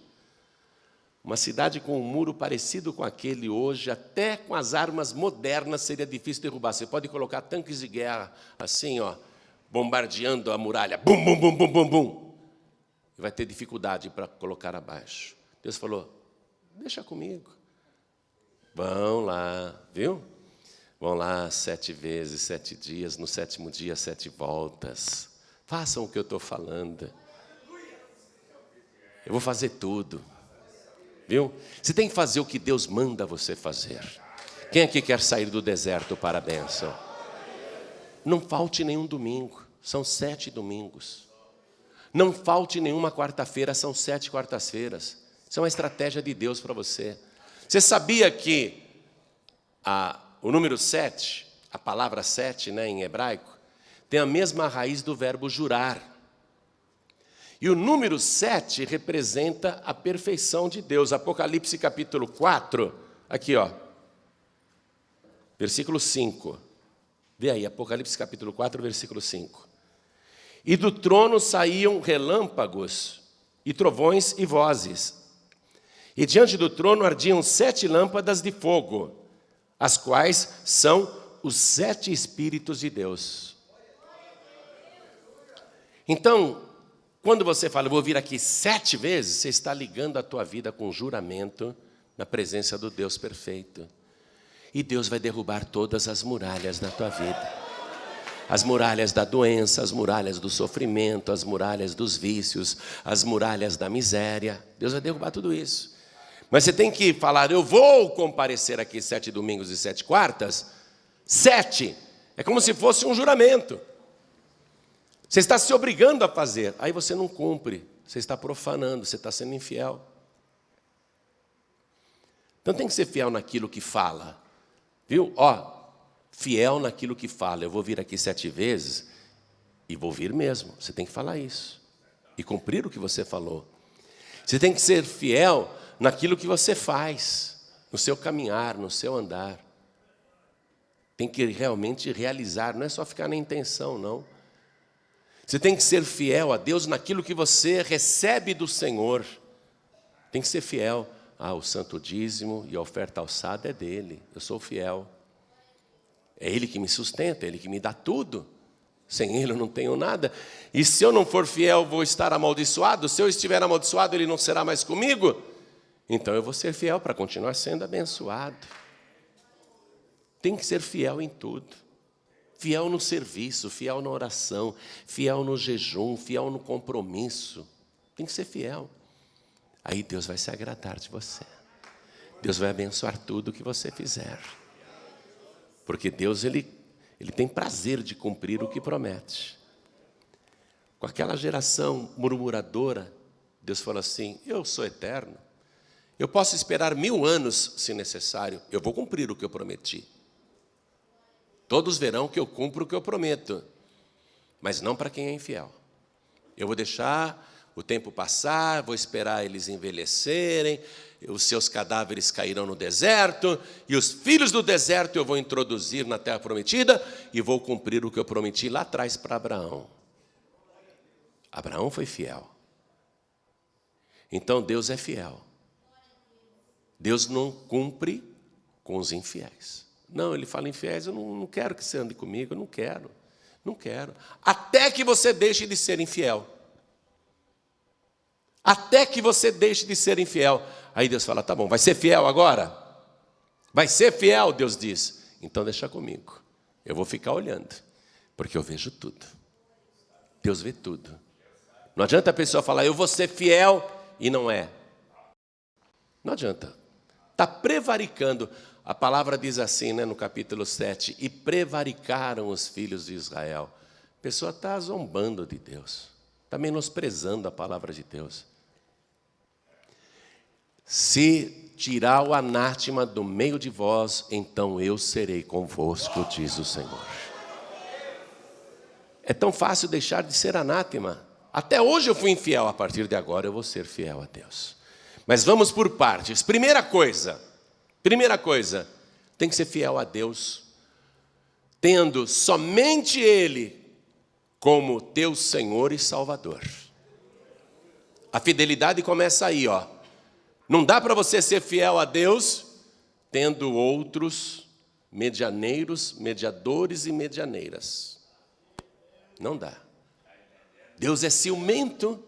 uma cidade com um muro parecido com aquele hoje, até com as armas modernas seria difícil derrubar. Você pode colocar tanques de guerra assim, ó, bombardeando a muralha, bum, bum, bum, bum, bum, bum. E vai ter dificuldade para colocar abaixo. Deus falou, deixa comigo. Vão lá, viu? Vão lá 7 vezes, 7 dias, no 7º dia 7 voltas. Façam o que eu estou falando. Eu vou fazer tudo. Viu? Você tem que fazer o que Deus manda você fazer. Quem aqui quer sair do deserto para a bênção? Não falte nenhum domingo. São 7 domingos. Não falte nenhuma quarta-feira. São 7 quartas-feiras. Isso é uma estratégia de Deus para você. Você sabia que o número 7, a palavra 7, né, em hebraico, tem a mesma raiz do verbo jurar. E o número 7 representa a perfeição de Deus. Apocalipse capítulo 4, aqui ó, versículo 5. Vê aí, Apocalipse capítulo 4, versículo 5. E do trono saíam relâmpagos, e trovões e vozes. E diante do trono ardiam 7 lâmpadas de fogo, as quais são os 7 Espíritos de Deus. Então, quando você fala, eu vou vir aqui 7 vezes, você está ligando a tua vida com juramento na presença do Deus perfeito. E Deus vai derrubar todas as muralhas na tua vida. As muralhas da doença, as muralhas do sofrimento, as muralhas dos vícios, as muralhas da miséria. Deus vai derrubar tudo isso. Mas você tem que falar, eu vou comparecer aqui 7 domingos e 7 quartas. 7 é como se fosse um juramento. Você está se obrigando a fazer, aí você não cumpre. Você está profanando, você está sendo infiel. Então tem que ser fiel naquilo que fala. Viu? Fiel naquilo que fala. Eu vou vir aqui 7 vezes e vou vir mesmo. Você tem que falar isso. E cumprir o que você falou. Você tem que ser fiel naquilo que você faz. No seu caminhar, no seu andar. Tem que realmente realizar. Não é só ficar na intenção, não. Você tem que ser fiel a Deus naquilo que você recebe do Senhor. Tem que ser fiel. O santo dízimo e a oferta alçada é dele. Eu sou fiel. É ele que me sustenta, é ele que me dá tudo. Sem ele eu não tenho nada. E se eu não for fiel, vou estar amaldiçoado. Se eu estiver amaldiçoado, ele não será mais comigo. Então eu vou ser fiel para continuar sendo abençoado. Tem que ser fiel em tudo. Fiel no serviço, fiel na oração, fiel no jejum, fiel no compromisso. Tem que ser fiel. Aí Deus vai se agradar de você. Deus vai abençoar tudo que você fizer. Porque Deus, Ele tem prazer de cumprir o que promete. Com aquela geração murmuradora, Deus falou assim, eu sou eterno. Eu posso esperar 1000 anos, se necessário. Eu vou cumprir o que eu prometi. Todos verão que eu cumpro o que eu prometo. Mas não para quem é infiel. Eu vou deixar o tempo passar, vou esperar eles envelhecerem, os seus cadáveres cairão no deserto, e os filhos do deserto eu vou introduzir na terra prometida, e vou cumprir o que eu prometi lá atrás para Abraão. Abraão foi fiel. Então Deus é fiel. Deus não cumpre com os infiéis. Não, ele fala infiéis, eu não quero que você ande comigo, eu não quero. Não quero. Até que você deixe de ser infiel. Até que você deixe de ser infiel. Aí Deus fala, tá bom, vai ser fiel agora? Vai ser fiel, Deus diz. Então deixa comigo. Eu vou ficar olhando. Porque eu vejo tudo. Deus vê tudo. Não adianta a pessoa falar, eu vou ser fiel, e não é. Não adianta. Está prevaricando. A palavra diz assim, no capítulo 7, e prevaricaram os filhos de Israel. A pessoa está zombando de Deus. Está menosprezando a palavra de Deus. Se tirar o anátema do meio de vós, então eu serei convosco, diz o Senhor. É tão fácil deixar de ser anátema. Até hoje eu fui infiel, a partir de agora eu vou ser fiel a Deus. Mas vamos por partes. Primeira coisa, tem que ser fiel a Deus, tendo somente Ele como teu Senhor e Salvador. A fidelidade começa aí, Não dá para você ser fiel a Deus tendo outros medianeiros, mediadores e medianeiras. Não dá. Deus é ciumento.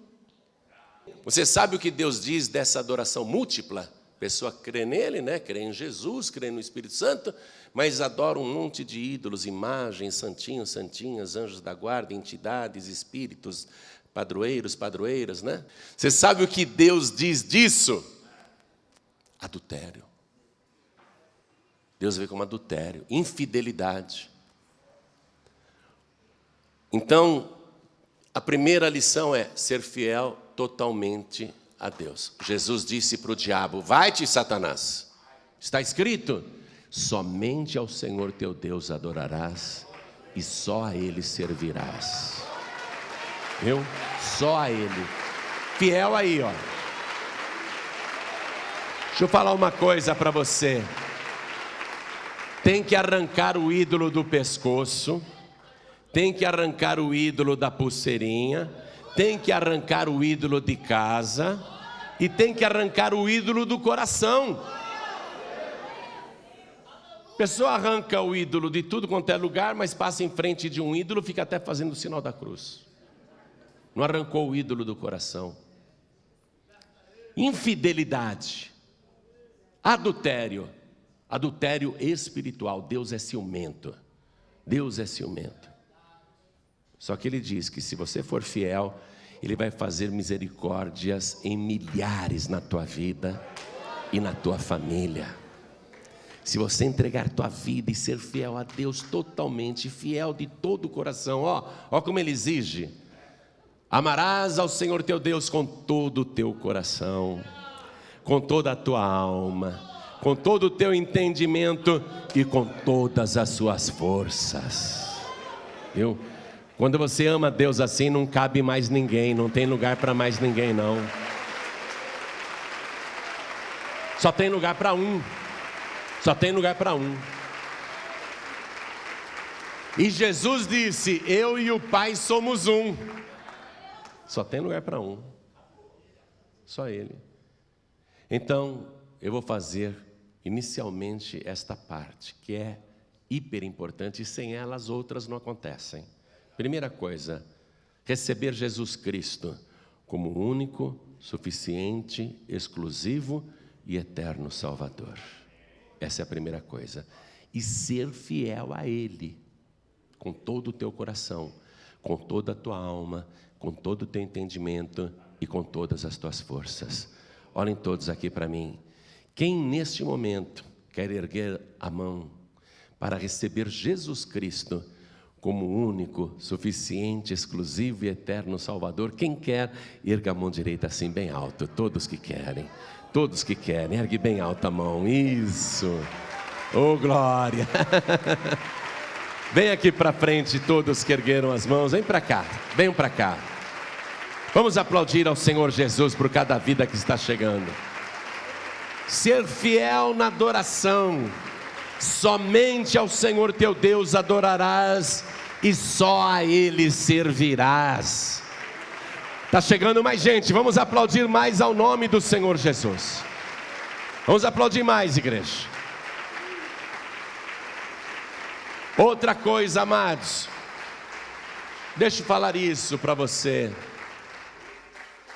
Você sabe o que Deus diz dessa adoração múltipla? A pessoa crê nele, crê em Jesus, crê no Espírito Santo, mas adora um monte de ídolos, imagens, santinhos, santinhas, anjos da guarda, entidades, espíritos, padroeiros, padroeiras, Você sabe o que Deus diz disso? Adultério. Deus vê como adultério, infidelidade. Então, a primeira lição é ser fiel totalmente a Deus. Jesus disse para o diabo, vai-te, Satanás. Está escrito, somente ao Senhor teu Deus adorarás e só a Ele servirás. Viu? Só a Ele. Fiel aí, Deixa eu falar uma coisa para você. Tem que arrancar o ídolo do pescoço. Tem que arrancar o ídolo da pulseirinha. Tem que arrancar o ídolo de casa. E tem que arrancar o ídolo do coração. A pessoa arranca o ídolo de tudo quanto é lugar, mas passa em frente de um ídolo, fica até fazendo o sinal da cruz. Não arrancou o ídolo do coração. Infidelidade. Adultério. Adultério espiritual. Deus é ciumento. Deus é ciumento. Só que Ele diz que se você for fiel, Ele vai fazer misericórdias em milhares na tua vida e na tua família. Se você entregar tua vida e ser fiel a Deus totalmente, fiel de todo o coração, ó como Ele exige. Amarás ao Senhor teu Deus com todo o teu coração, com toda a tua alma, com todo o teu entendimento e com todas as suas forças. Viu? Quando você ama Deus assim, não cabe mais ninguém, não tem lugar para mais ninguém não. Só tem lugar para um. Só tem lugar para um. E Jesus disse: eu e o Pai somos um. Só tem lugar para um. Só Ele. Então, eu vou fazer inicialmente esta parte, que é hiper importante, e sem ela as outras não acontecem. Primeira coisa, receber Jesus Cristo como único, suficiente, exclusivo e eterno Salvador. Essa é a primeira coisa. E ser fiel a Ele, com todo o teu coração, com toda a tua alma, com todo o teu entendimento e com todas as tuas forças. Olhem todos aqui para mim. Quem neste momento quer erguer a mão para receber Jesus Cristo como único, suficiente, exclusivo e eterno Salvador? Quem quer, erga a mão direita assim bem alto. Todos que querem, ergue bem alta a mão. Isso. Oh, glória. Vem aqui para frente todos que ergueram as mãos. Vem para cá, venham para cá. Vamos aplaudir ao Senhor Jesus por cada vida que está chegando. Ser fiel na adoração. Somente ao Senhor teu Deus adorarás e só a Ele servirás. Está chegando mais gente, vamos aplaudir mais ao nome do Senhor Jesus. Vamos aplaudir mais, igreja. Outra coisa, amados, deixa eu falar isso para você.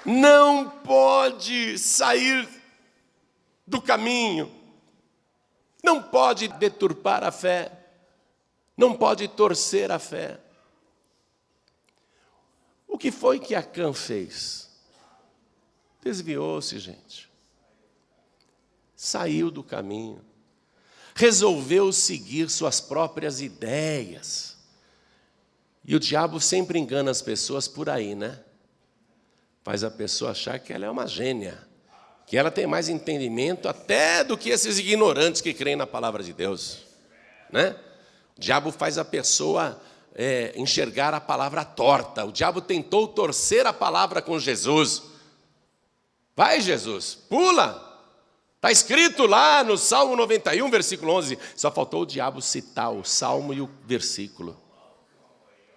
Não pode sair do caminho, não pode deturpar a fé, não pode torcer a fé. O que foi que Acã fez? Desviou-se, gente. Saiu do caminho. Resolveu seguir suas próprias ideias. E o diabo sempre engana as pessoas por aí, né? Faz a pessoa achar que ela é uma gênia, que ela tem mais entendimento até do que esses ignorantes que creem na palavra de Deus, né? O diabo faz a pessoa enxergar a palavra torta. O diabo tentou torcer a palavra com Jesus. Vai, Jesus, pula. Está escrito lá no Salmo 91, versículo 11. Só faltou o diabo citar o Salmo e o versículo.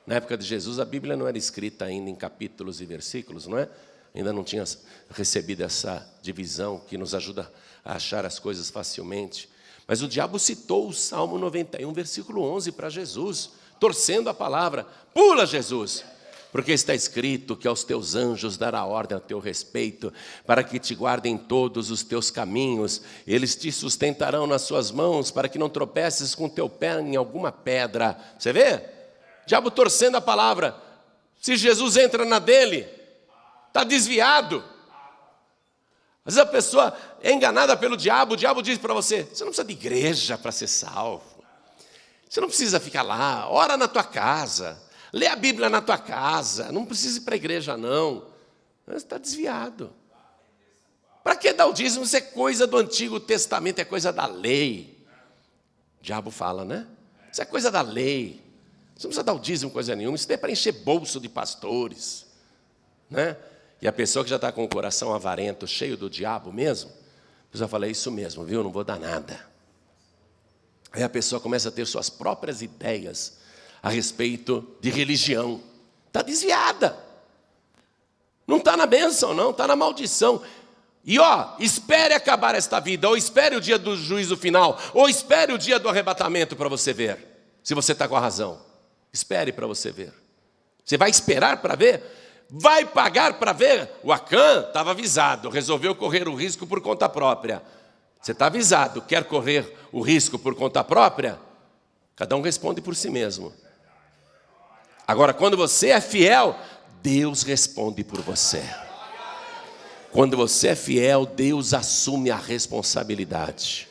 Na época de Jesus, a Bíblia não era escrita ainda em capítulos e versículos, não é? Ainda não tinha recebido essa divisão que nos ajuda a achar as coisas facilmente. Mas o diabo citou o Salmo 91, versículo 11 para Jesus, torcendo a palavra. Pula, Jesus! Porque está escrito que aos teus anjos dará ordem a teu respeito, para que te guardem todos os teus caminhos. Eles te sustentarão nas suas mãos, para que não tropeces com teu pé em alguma pedra. Você vê? O diabo torcendo a palavra. Se Jesus entra na dele, está desviado. Às vezes a pessoa é enganada pelo diabo. O diabo diz para você: você não precisa de igreja para ser salvo. Você não precisa ficar lá, ora na tua casa. Lê a Bíblia na tua casa, não precisa ir para a igreja não. Você está desviado. Para que dar o dízimo? Isso é coisa do Antigo Testamento, é coisa da lei. O diabo fala, né? Isso é coisa da lei. Você não precisa dar o dízimo, coisa nenhuma. Isso é para encher bolso de pastores, né? E a pessoa que já está com o coração avarento, cheio do diabo mesmo, a pessoa fala: é isso mesmo, viu? Não vou dar nada. Aí a pessoa começa a ter suas próprias ideias a respeito de religião. Está desviada. Não está na bênção, não, está na maldição. E espere acabar esta vida, ou espere o dia do juízo final, ou espere o dia do arrebatamento para você ver, se você está com a razão. Espere para você ver. Você vai esperar para ver? Vai pagar para ver? O Acã estava avisado, resolveu correr o risco por conta própria. Você está avisado, quer correr o risco por conta própria? Cada um responde por si mesmo. Agora, quando você é fiel, Deus responde por você. Quando você é fiel, Deus assume a responsabilidade.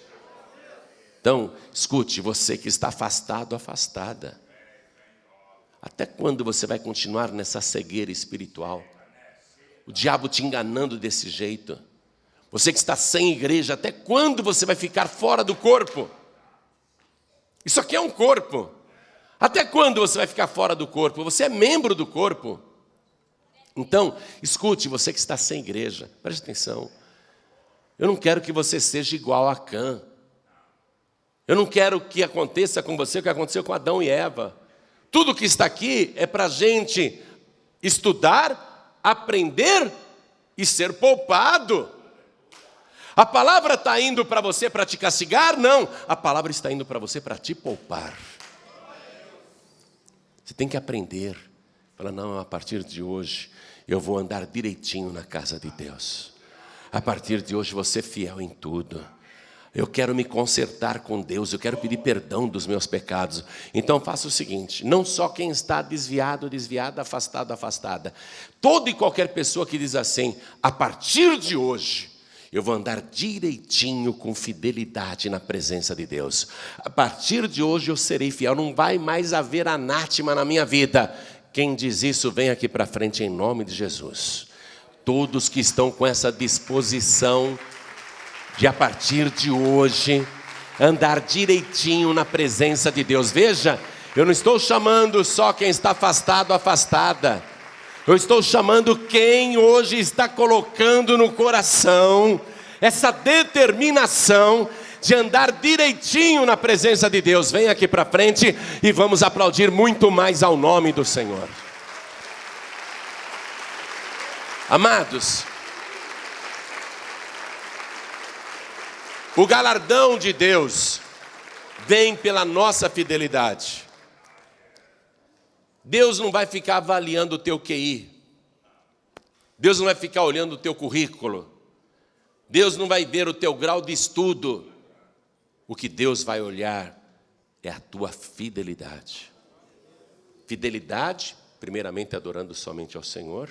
Então, escute, você que está afastado, afastada. Até quando você vai continuar nessa cegueira espiritual? O diabo te enganando desse jeito. Você que está sem igreja, até quando você vai ficar fora do corpo? Isso aqui é um corpo. Até quando você vai ficar fora do corpo? Você é membro do corpo. Então, escute, você que está sem igreja, preste atenção. Eu não quero que você seja igual a Acã. Eu não quero que aconteça com você o que aconteceu com Adão e Eva. Tudo que está aqui é para a gente estudar, aprender e ser poupado. A palavra está indo para você para te castigar? Não. A palavra está indo para você para te poupar. Você tem que aprender. Fala, não, a partir de hoje eu vou andar direitinho na casa de Deus. A partir de hoje vou ser fiel em tudo. Eu quero me consertar com Deus, eu quero pedir perdão dos meus pecados. Então faça o seguinte, não só quem está desviado, desviada, afastado, afastada. Toda e qualquer pessoa que diz assim, a partir de hoje, eu vou andar direitinho com fidelidade na presença de Deus. A partir de hoje eu serei fiel, não vai mais haver anátema na minha vida. Quem diz isso, vem aqui para frente em nome de Jesus. Todos que estão com essa disposição de a partir de hoje andar direitinho na presença de Deus. Veja, eu não estou chamando só quem está afastado, afastada. Eu estou chamando quem hoje está colocando no coração essa determinação de andar direitinho na presença de Deus. Vem aqui para frente e vamos aplaudir muito mais ao nome do Senhor. Amados, o galardão de Deus vem pela nossa fidelidade. Deus não vai ficar avaliando o teu QI. Deus não vai ficar olhando o teu currículo. Deus não vai ver o teu grau de estudo. O que Deus vai olhar é a tua fidelidade. Fidelidade, primeiramente adorando somente ao Senhor,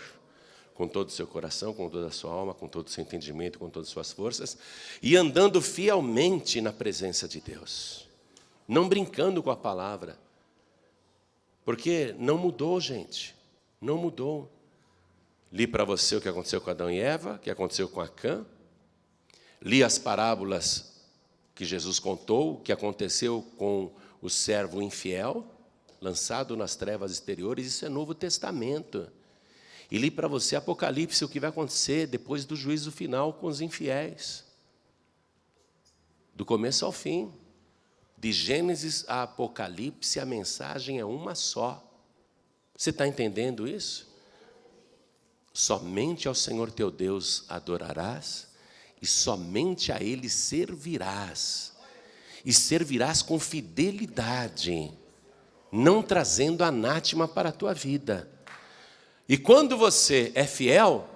com todo o seu coração, com toda a sua alma, com todo o seu entendimento, com todas as suas forças, e andando fielmente na presença de Deus. Não brincando com a palavra. Porque não mudou, gente. Não mudou. Li para você o que aconteceu com Adão e Eva, o que aconteceu com Acã. Li as parábolas que Jesus contou, o que aconteceu com o servo infiel, lançado nas trevas exteriores. Isso é Novo Testamento. E li para você Apocalipse, o que vai acontecer depois do juízo final com os infiéis. Do começo ao fim. De Gênesis a Apocalipse, a mensagem é uma só. Você está entendendo isso? Somente ao Senhor teu Deus adorarás, e somente a Ele servirás. E servirás com fidelidade, não trazendo anátema para a tua vida. E quando você é fiel,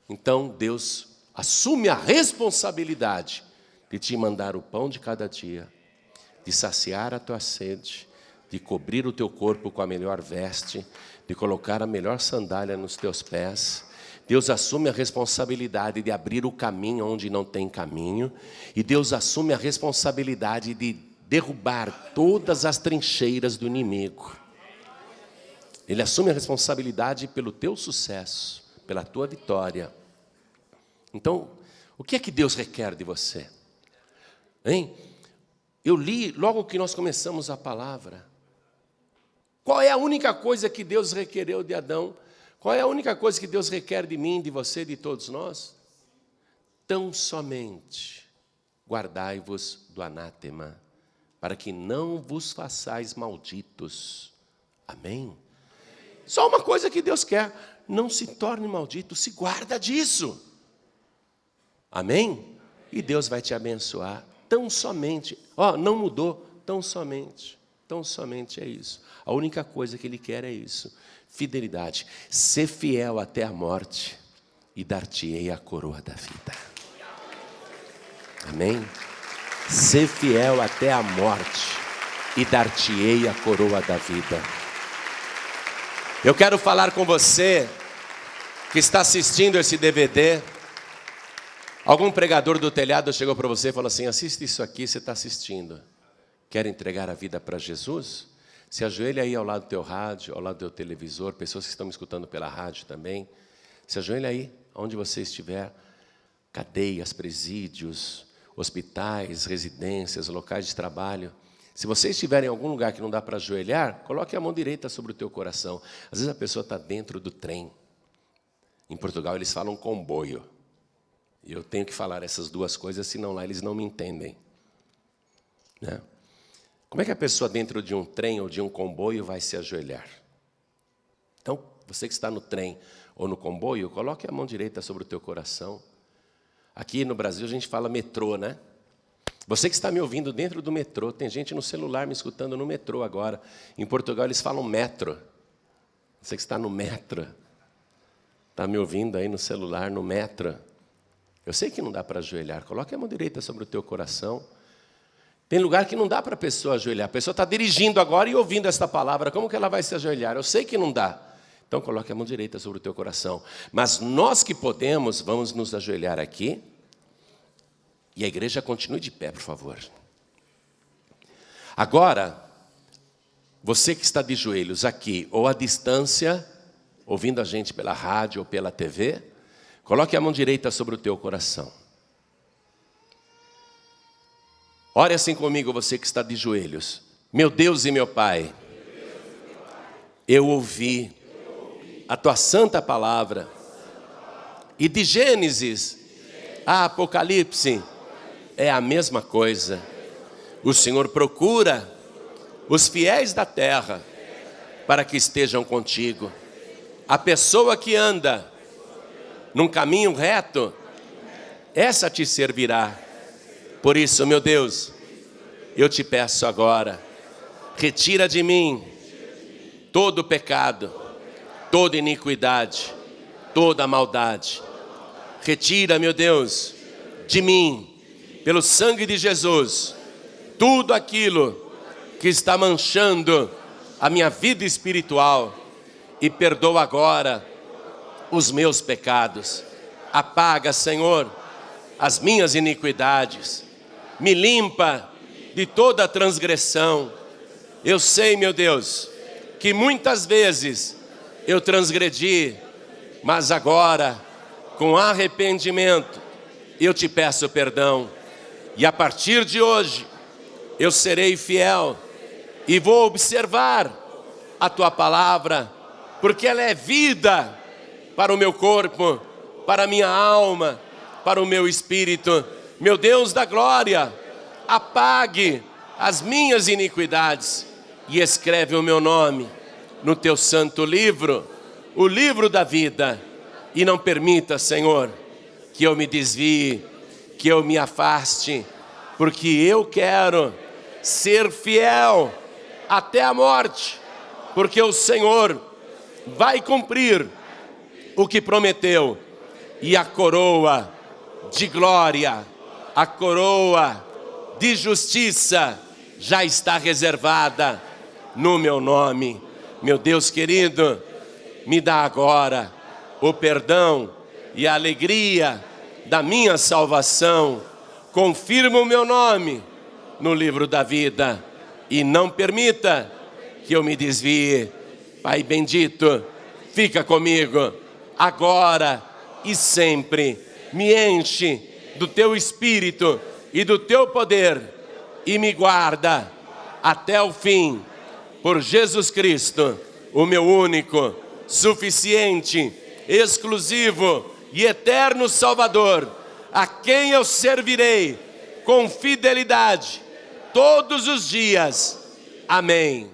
então Deus assume a responsabilidade de te mandar o pão de cada dia, de saciar a tua sede, de cobrir o teu corpo com a melhor veste, de colocar a melhor sandália nos teus pés. Deus assume a responsabilidade de abrir o caminho onde não tem caminho, e Deus assume a responsabilidade de derrubar todas as trincheiras do inimigo. Ele assume a responsabilidade pelo teu sucesso, pela tua vitória. Então, o que é que Deus requer de você? Hein? Eu li logo que nós começamos a palavra. Qual é a única coisa que Deus requereu de Adão? Qual é a única coisa que Deus requer de mim, de você, de todos nós? Tão somente guardai-vos do anátema, para que não vos façais malditos. Amém? Só uma coisa que Deus quer, não se torne maldito, se guarda disso. Amém? E Deus vai te abençoar. Tão somente, não mudou, tão somente é isso. A única coisa que Ele quer é isso, fidelidade. Ser fiel até a morte e dar-te-ei a coroa da vida. Amém? Ser fiel até a morte e dar-te-ei a coroa da vida. Eu quero falar com você que está assistindo esse DVD. Algum pregador do telhado chegou para você e falou assim: assiste isso aqui, você está assistindo. Quer entregar a vida para Jesus? Se ajoelha aí ao lado do teu rádio, ao lado do teu televisor, pessoas que estão me escutando pela rádio também. Se ajoelha aí, onde você estiver. Cadeias, presídios, hospitais, residências, locais de trabalho. Se você estiver em algum lugar que não dá para ajoelhar, coloque a mão direita sobre o teu coração. Às vezes a pessoa está dentro do trem. Em Portugal eles falam comboio. E eu tenho que falar essas duas coisas, senão lá eles não me entendem. Né? Como é que a pessoa dentro de um trem ou de um comboio vai se ajoelhar? Então, você que está no trem ou no comboio, coloque a mão direita sobre o teu coração. Aqui no Brasil a gente fala metrô, né? Você que está me ouvindo dentro do metrô, tem gente no celular me escutando no metrô agora. Em Portugal eles falam metro. Você que está no metro, está me ouvindo aí no celular, no metro. Eu sei que não dá para ajoelhar, coloque a mão direita sobre o teu coração. Tem lugar que não dá para a pessoa ajoelhar. A pessoa está dirigindo agora e ouvindo esta palavra. Como que ela vai se ajoelhar? Eu sei que não dá. Então coloque a mão direita sobre o teu coração. Mas nós que podemos, vamos nos ajoelhar aqui. E a igreja continue de pé, por favor. Agora, você que está de joelhos aqui ou à distância, ouvindo a gente pela rádio ou pela TV, coloque a mão direita sobre o teu coração. Ore assim comigo, você que está de joelhos. Meu Deus e meu Pai, eu ouvi a tua santa palavra. E de Gênesis a Apocalipse é a mesma coisa. O Senhor procura os fiéis da terra para que estejam contigo. A pessoa que anda num caminho reto, essa te servirá. Por isso, meu Deus, eu te peço agora, retira de mim todo o pecado, toda iniquidade, toda maldade. Retira, meu Deus, de mim, pelo sangue de Jesus, tudo aquilo que está manchando a minha vida espiritual, e perdoa agora os meus pecados. Apaga, Senhor, as minhas iniquidades. Me limpa de toda transgressão. Eu sei, meu Deus, que muitas vezes eu transgredi, mas agora, com arrependimento, eu te peço perdão. E a partir de hoje, eu serei fiel e vou observar a tua palavra, porque ela é vida para o meu corpo, para a minha alma, para o meu espírito. Meu Deus da glória, apague as minhas iniquidades e escreve o meu nome no teu santo livro, o livro da vida. E não permita, Senhor, que eu me desvie, que eu me afaste, porque eu quero ser fiel até a morte, porque o Senhor vai cumprir o que prometeu, e a coroa de glória, a coroa de justiça já está reservada no meu nome. Meu Deus querido, me dá agora o perdão e a alegria da minha salvação. Confirma o meu nome no livro da vida e não permita que eu me desvie. Pai bendito, fica comigo agora e sempre. Me enche do teu Espírito e do teu poder e me guarda até o fim. Por Jesus Cristo, o meu único, suficiente, exclusivo e eterno Salvador, a quem eu servirei com fidelidade todos os dias. Amém.